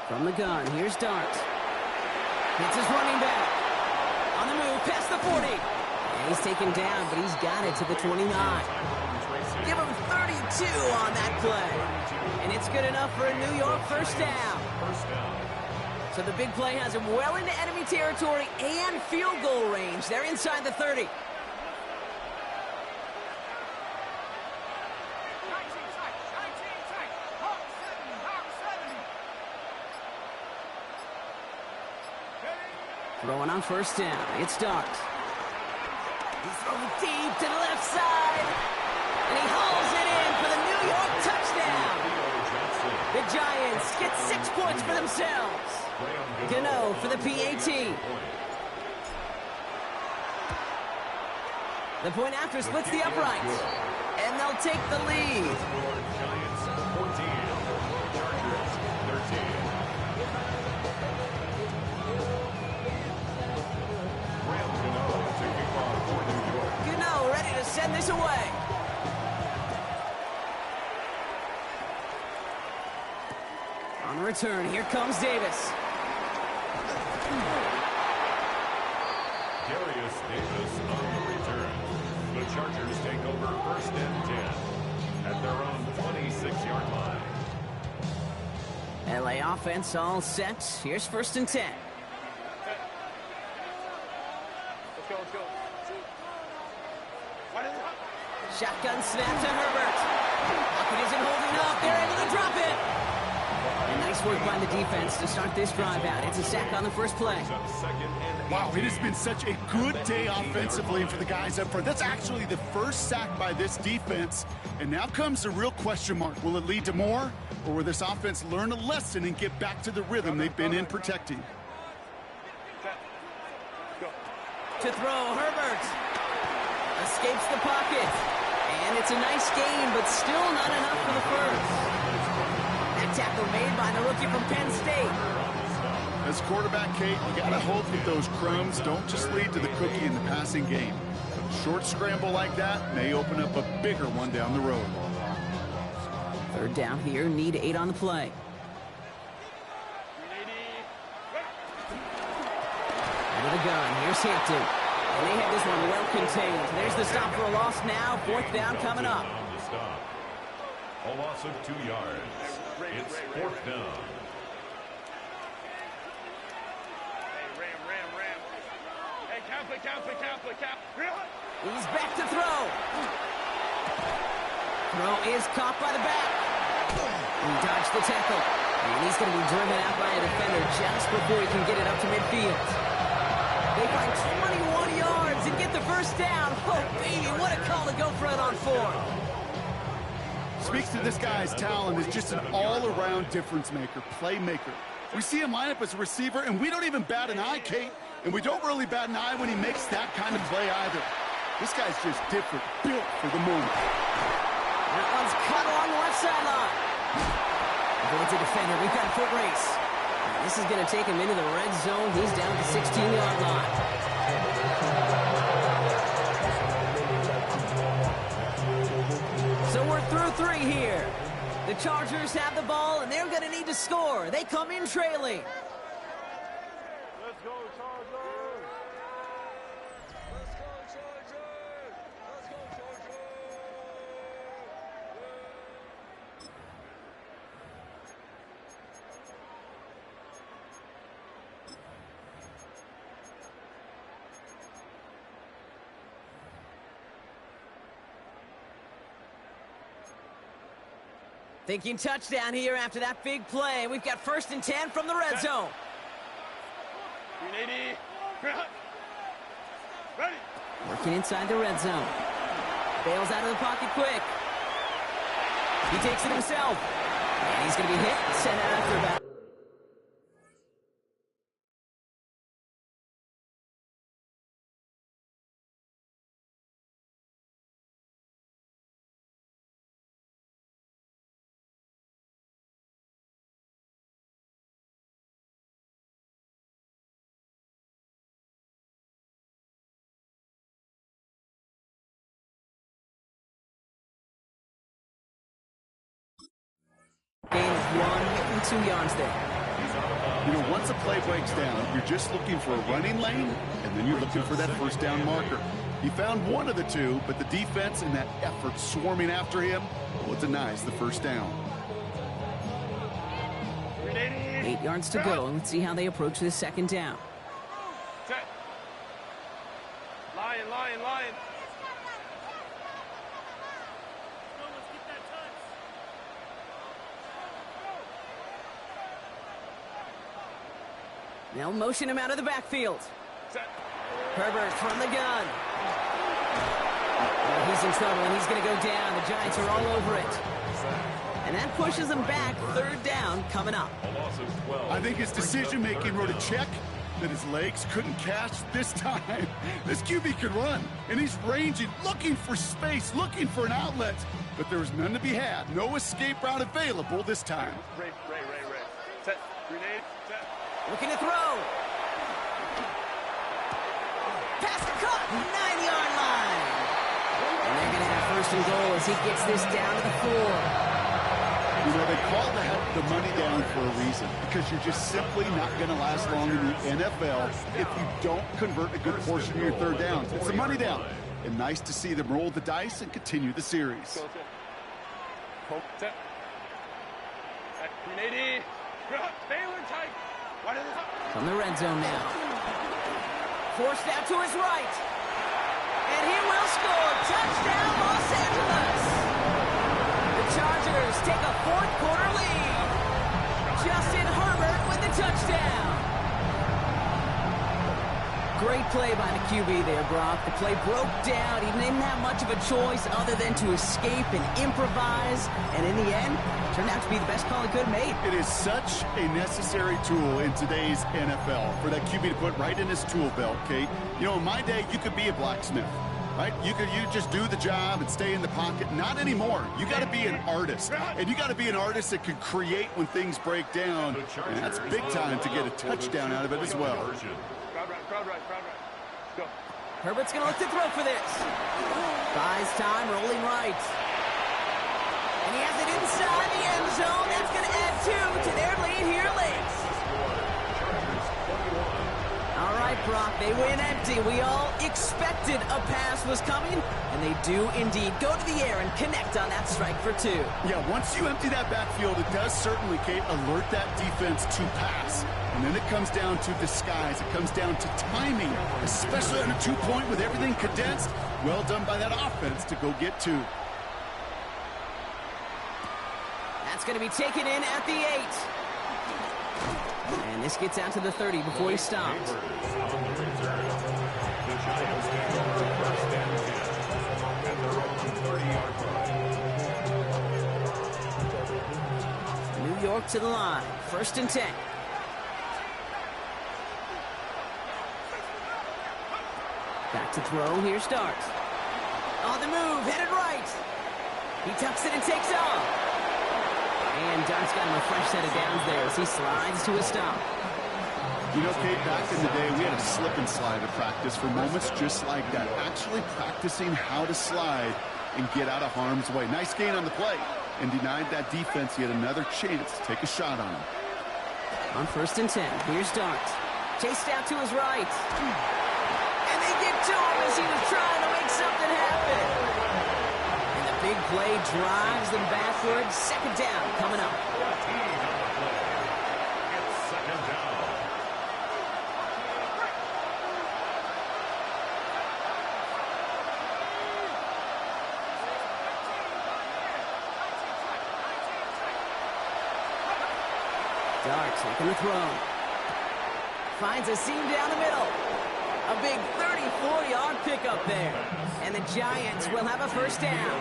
From the gun, here's Dart. Hits his running back. On the move, past the 40. And he's taken down, but he's got it to the 29. Give him 32 on that play. And it's good enough for a New York first down. So the big play has him well into enemy territory and field goal range. They're inside the 30. Throwing on first down. It's Dart. He's throwing deep to the left side. And he hauls it in for the New York touchdown. The Giants get 6 points for themselves. Gano for the PAT. The point after splits the uprights. And they'll take the lead. Giants 14, Chargers 13. To kick off for New York. Gano ready to send this away. On return, here comes Davis. Darius Davis on the return. The Chargers take over 1st and 10 at their own 26-yard line. LA offense all set. Here's 1st and 10. Let's go. Shotgun snap to Herbert. Pocket isn't holding up. They're able to drop it. And nice work by the defense to start this drive out. It's a sack on the first play. Wow, it has been such a good day offensively for the guys up front. That's actually the first sack by this defense. And now comes the real question mark. Will it lead to more? Or will this offense learn a lesson and get back to the rhythm they've been in protecting? To throw, Herbert. Escapes the pocket. And it's a nice gain, but still not enough for the first. That tackle made by the rookie from Penn State. As quarterback, Kate, you got to hope that those crumbs don't just lead to the cookie in the passing game. A short scramble like that may open up a bigger one down the road. 3rd down here, need 8 on the play. Out of the gun, here's Hampton. And they have this one well contained. There's the stop for a loss now. 4th down coming up. A loss of 2 yards. It's 4th down. Hey, count. He's back to throw. Throw is caught by the back. He dodged the tackle. And he's going to be driven out by a defender just before he can get it up to midfield. They find 21 yards and get the first down. Oh, baby, what a call to go for it on 4. Speaks to this guy's talent as just an all-around difference maker, playmaker. We see him line up as a receiver, and we don't even bat an eye, Kate. And we don't really bat an eye when he makes that kind of play either. This guy's just different, built for the moment. That one's cut along the left sideline. Avoids a defender. We've got a foot race. And this is going to take him into the red zone. He's down at the 16-yard line. So we're through 3 here. The Chargers have the ball, and they're going to need to score. They come in trailing. Let's go, Chargers! Thinking touchdown here after that big play. We've got 1st and 10 from the red zone. Ready. Working inside the red zone. Bails out of the pocket quick. He takes it himself. And he's going to be hit and sent out after about. Gain of 1 and 2 yards there. You know, once a play breaks down, you're just looking for a running lane, and then you're looking for that 1st down marker. He found one of the two, but the defense and that effort swarming after him, well, it denies the 1st down. 8 yards to go, and let's see how they approach this 2nd down. Set. Lion. They'll motion him out of the backfield. Set. Herbert from the gun. Well, he's in trouble, and he's going to go down. The Giants are all over it. And that pushes them back. 3rd down coming up. I think his decision-making wrote a check that his legs couldn't catch this time. This QB could run, and he's ranging, looking for space, looking for an outlet. But there was none to be had. No escape route available this time. Ray. Set. Grenade. Set. Looking to throw. Pass cut. 9-yard line. And they're going to have first and goal as he gets this down to the 4. You know, they call that the money down for a reason, because you're just simply not going to last long in the NFL if you don't convert a good portion of your third downs. It's the money down. And nice to see them roll the dice and continue the series. From the red zone now. Forced out to his right. And he will score. Touchdown, Los Angeles. The Chargers take a fourth-quarter lead. Justin Herbert with the touchdown. Great play by the QB there, Brock. The play broke down. He didn't have much of a choice other than to escape and improvise. And in the end, turned out to be the best call he could have made. It is such a necessary tool in today's NFL for that QB to put right in his tool belt, Kate. You know, in my day, you could be a blacksmith. Right? You just do the job and stay in the pocket. Not anymore. You got to be an artist. And you got to be an artist that can create when things break down. And that's big time to get a touchdown out of it as well. Crowd right. Go. Herbert's going to look to throw for this. Buys time, rolling right. And he has it inside the end zone. That's going to add 2 to their lead here late. All right, Brock, they win empty. We all expected a pass was coming, and they do indeed go to the air and connect on that strike for 2. Yeah, once you empty that backfield, it does certainly, Kate, alert that defense to pass. And then it comes down to disguise. It comes down to timing, especially on a 2-point with everything condensed. Well done by that offense to go get 2. That's going to be taken in at the 8. And this gets out to the 30 before he stops. New York to the line. 1st and 10. Back to throw. Here starts. On the move. Headed right. He tucks it and takes off. And Dart's got him a fresh set of downs there as he slides to a stop. You know, Kate, back in the day, we had a slip and slide at practice for moments just like that. Actually practicing how to slide and get out of harm's way. Nice gain on the play. And denied that defense yet another chance to take a shot on him. On 1st and 10, here's Dart. Chased out to his right. And they get to him as he was trying to make something happen. Big play drives them backwards. 2nd down coming up. It's 2nd down. Dart's looking to throw. Finds a seam down the middle. A big 34-yard pickup there. And the Giants will have a 1st down.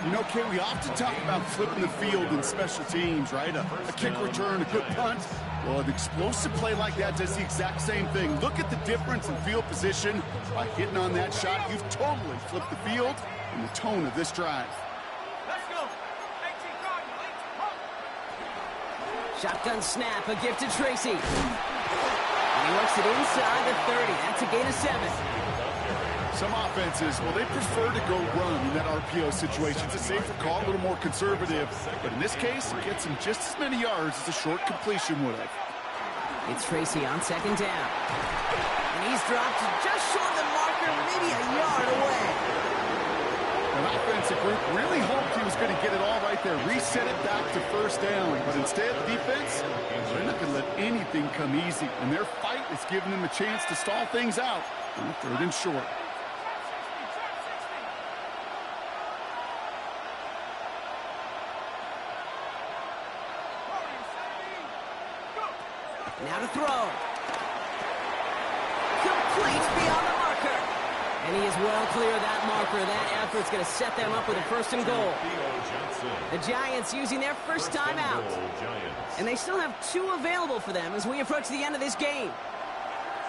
You know, Kate, we often talk about flipping the field in special teams, right? A kick return, a good punt. Well, an explosive play like that does the exact same thing. Look at the difference in field position. By hitting on that shot, you've totally flipped the field and the tone of this drive. Let's go. 18 Shotgun snap, a gift to Tracy. And he works it inside the 30. That's a gain of 7. Some offenses, well, they prefer to go run in that RPO situation. It's a safer call, a little more conservative. But in this case, it gets him just as many yards as a short completion would have. It's Tracy on 2nd down. And he's dropped just short of the marker, maybe a yard away. An offensive group really hoped he was going to get it all right there, reset it back to 1st down. But instead, the defense, they're not going to let anything come easy. And their fight is giving them a chance to stall things out on 3rd and short. Now to throw. Complete beyond the marker. And he is well clear of that marker. That effort's going to set them up with a 1st and goal. The Giants using their 1st timeout. And they still have 2 available for them as we approach the end of this game.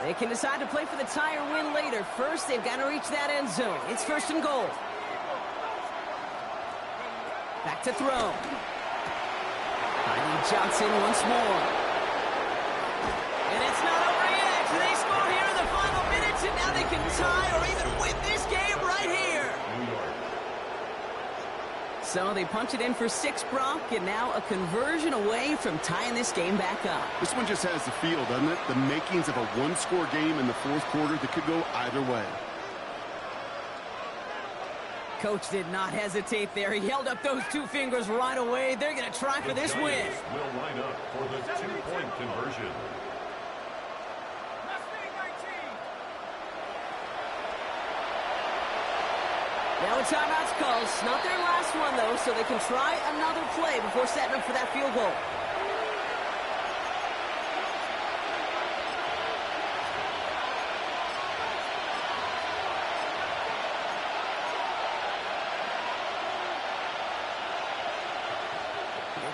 They can decide to play for the tie or win later. First, they've got to reach that end zone. It's 1st and goal. Back to throw. Finding Johnson once more. And it's not over yet. They score here in the final minutes, and now they can tie or even win this game right here. So they punch it in for 6, Brock, and now a conversion away from tying this game back up. This one just has the feel, doesn't it? The makings of a one-score game in the 4th quarter that could go either way. Coach did not hesitate there. He held up those 2 fingers right away. They're going to try for this win. Will line up for the 2-point conversion. Now a timeout's called. It's not their last one, though, so they can try another play before setting up for that field goal.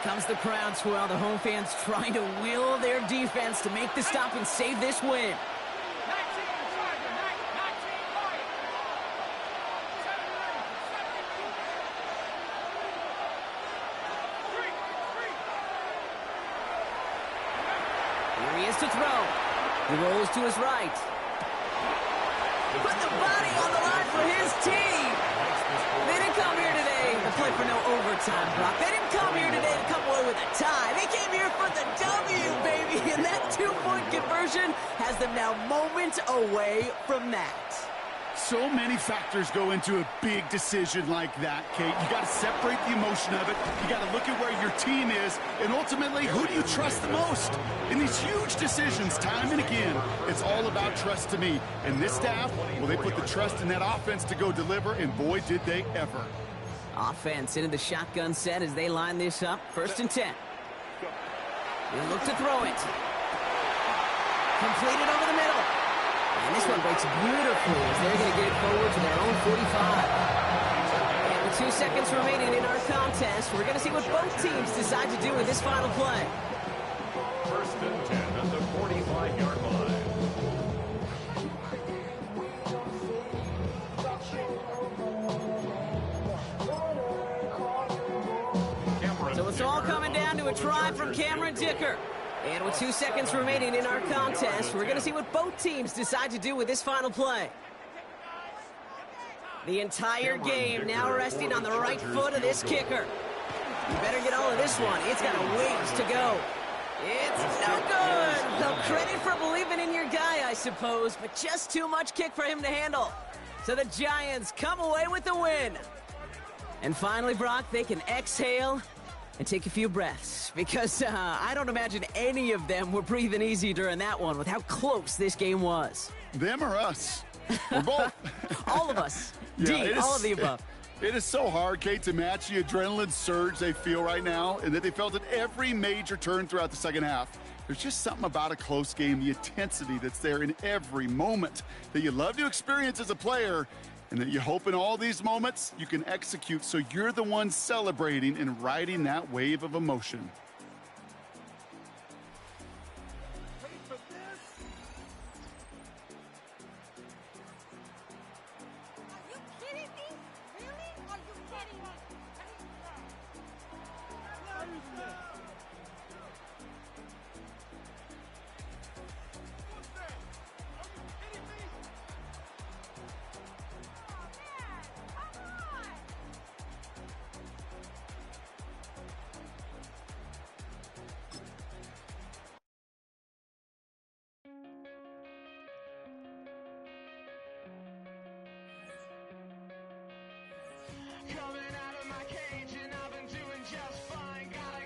Comes the crowd swell. The home fans trying to will their defense to make the stop and save this win. Here he is to throw. He rolls to his right. Put the body on the line for his team. They didn't come here today to play for no overtime, Brock. They didn't come here today to come away with a tie. They came here for the W, baby. And that 2-point conversion has them now moments away from that. So many factors go into a big decision like that, Kate. You got to separate the emotion of it. You got to look at where your team is, and ultimately, who do you trust the most? In these huge decisions, time and again, it's all about trust to me. And this staff, well, they put the trust in that offense to go deliver, and boy, did they ever. Offense into the shotgun set as they line this up. 1st and 10. They look to throw it. Completed over the middle. And this one breaks beautifully as they're going to get it forward to their own 45. And with 2 seconds remaining in our contest, we're going to see what both teams decide to do with this final play. 1st and 10 at the 45-yard line. So it's all coming down to a try from Cameron Dicker. And with 2 seconds remaining in our contest, we're going to see what both teams decide to do with this final play. The entire game now resting on the right foot of this kicker. You better get all of this one. It's got a ways to go. It's no good. No credit for believing in your guy, I suppose, but just too much kick for him to handle. So the Giants come away with the win. And finally, Brock, they can exhale and take a few breaths, because I don't imagine any of them were breathing easy during that one with how close this game was. Them or us? We're both. All of us. Yeah, all of the above. It is so hard, Kate, to match the adrenaline surge they feel right now and that they felt at every major turn throughout the second half. There's just something about a close game, the intensity that's there in every moment that you love to experience as a player, and that you hope in all these moments you can execute so you're the one celebrating and riding that wave of emotion. Coming out of my cage and I've been doing just fine. Gotta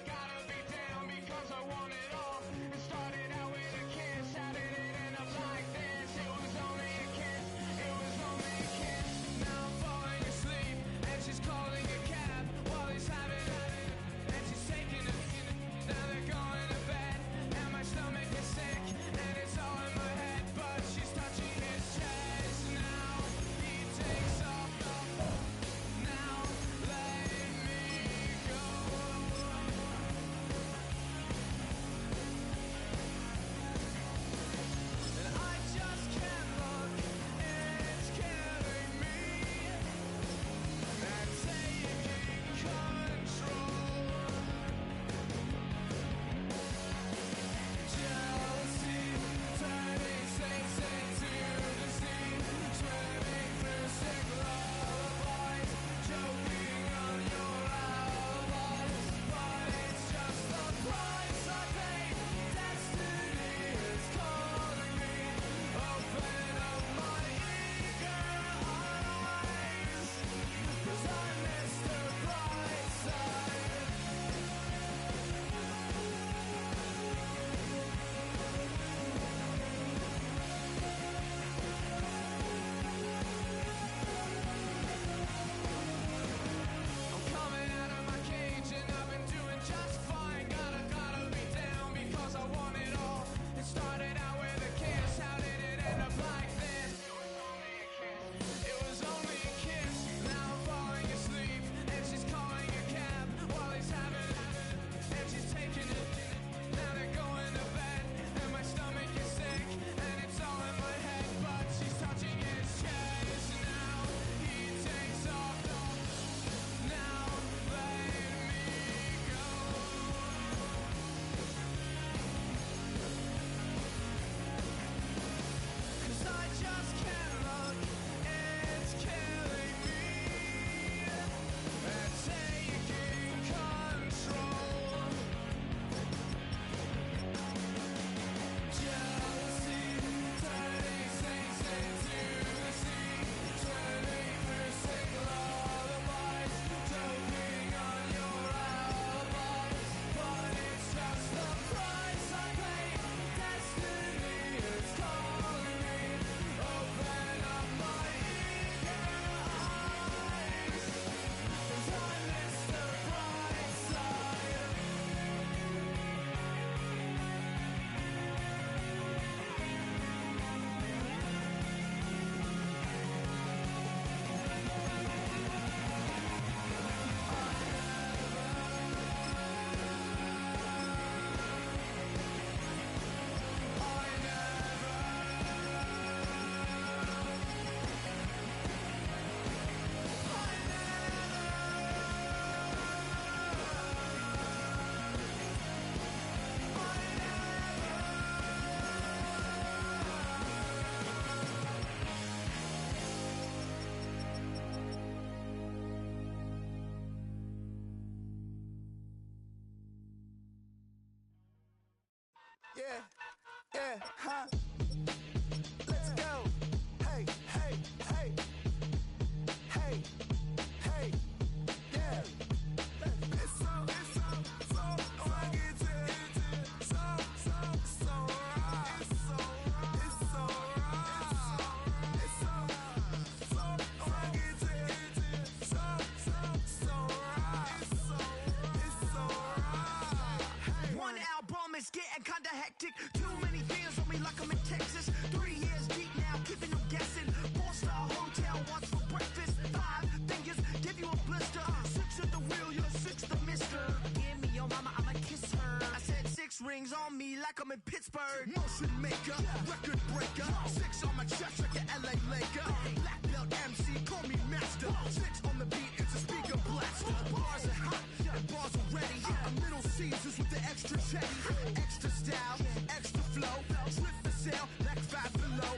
it's getting kinda hectic. Too many fans on me like I'm in Texas. 3 years deep now, keeping them guessing. 4-star hotel, what's for breakfast? 5 fingers, give you a blister. 6 at the wheel, you're 6 the mister. Give me your mama, I'ma kiss her. I said 6 rings on me like I'm in Pittsburgh. Motion maker, record breaker. 6 on my chest like an LA Laker. Black belt MC, call me master. 6 on the beat, it's a speaker blaster. Bars are hot, and bars are ready. A middle Caesars with the extra chetty. Extra style, extra flow. Slip for sale, like 5 below.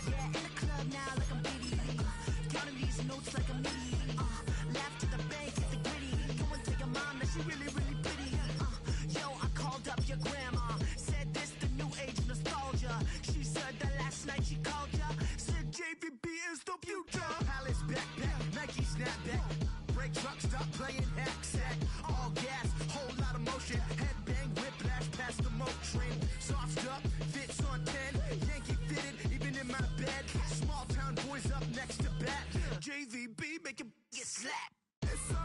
Yeah, in the club now like I'm Diddy. Counting these notes like a MIDI. Laugh to the bank, hit the gritty. Go and tell your mom that she really, really pretty. Yo, I called up your grandma. Said this the new age of nostalgia. She said that last night she called ya. Said JVB is the future. Palace backpack, Nike snapback. Break truck, stop playing hack sack. All gas, whole lot of motion. Headbang, whiplash past the moat train. Soft up, fits on 10. Yankee fitted, even in my bed. Small town boys up next to bat. JVB make him get slapped. It's so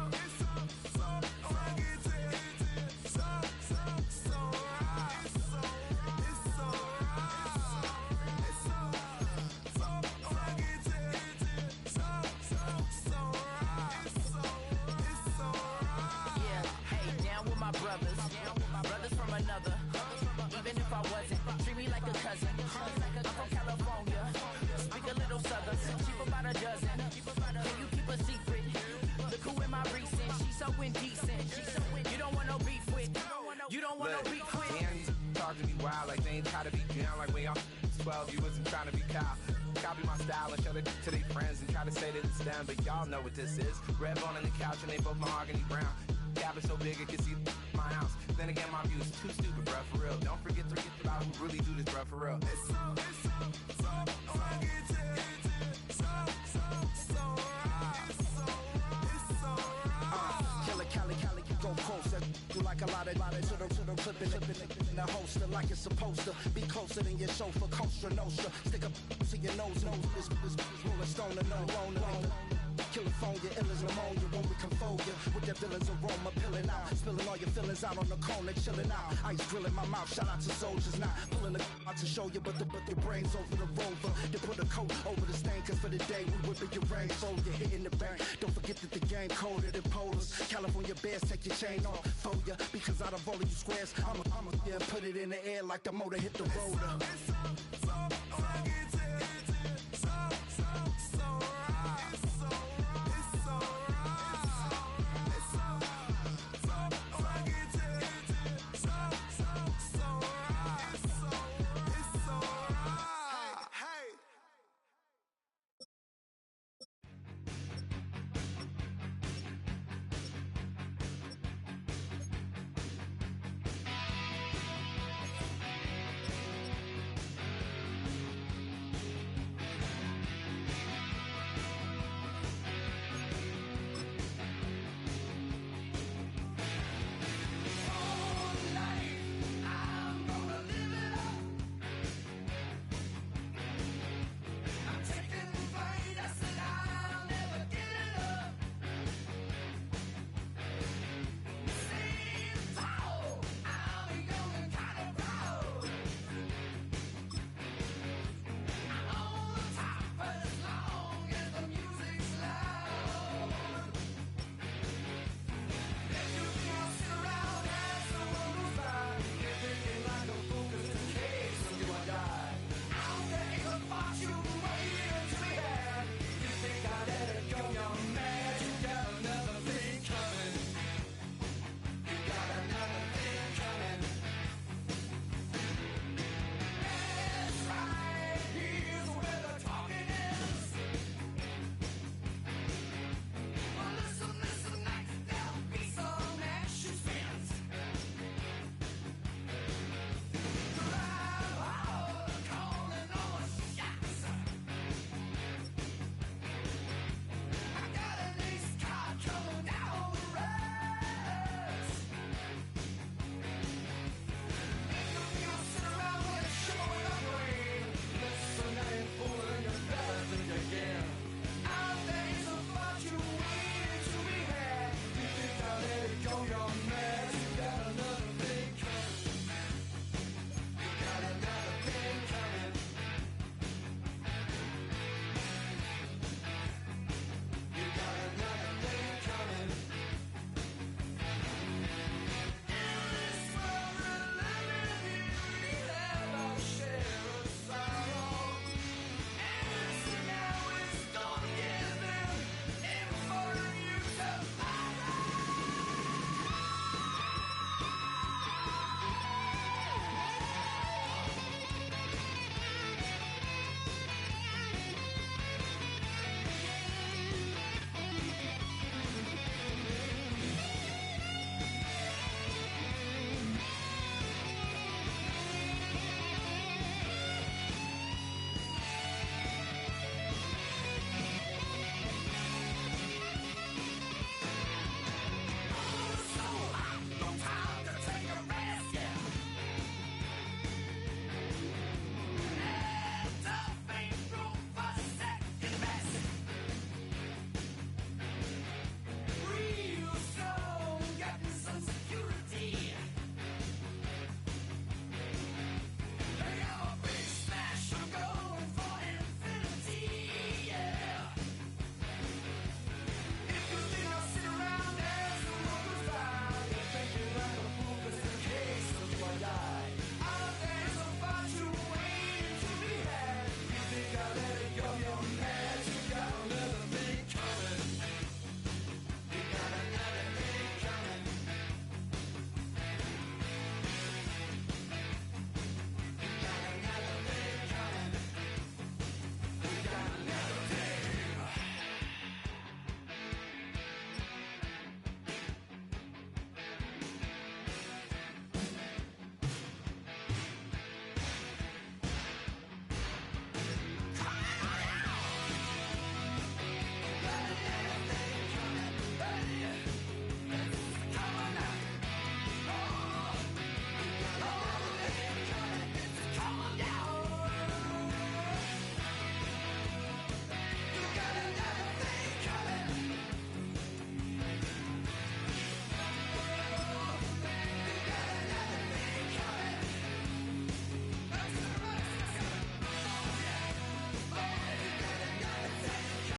brothers from another. Even if I wasn't, treat me like a cousin. I'm from California, speak a little southern. Cheap about a dozen. Can you keep a secret? Look who in my recent. She's so indecent. You don't want no beef with. You don't want no beef with. Damn, you talk to me wild like they ain't try to be down. Like when y'all 12, you wasn't trying to be Kyle. Copy my style and show it to their friends and try to say that it's them, but y'all know what this is. Red bone on the couch and they both mahogany brown. Gap is so big it can see my house. Then again, my view is too stupid, bruh, for real. Don't forget about who really do this, bruh, for real. Cali, go closer. You like a lot of to the clipping in the holster like it's supposed to be closer than your chauffeur, Costa Nostra. Stick up to your nose, this rolling stone and no. California, ill as pneumonia when we can fold you with that villain's aroma, pilling out, spilling all your feelings out on the corner, chilling out. Ice grilling my mouth, shout out to soldiers, not pulling the out to show you, but the brains over the rover. They put a coat over the stain, cause for the day we whipping your rain, so you're hitting the bank. Don't forget that the game colder than polars. California bears, take your chain off for ya, because out of all of you squares, I'ma put it in the air like the motor hit the rotor.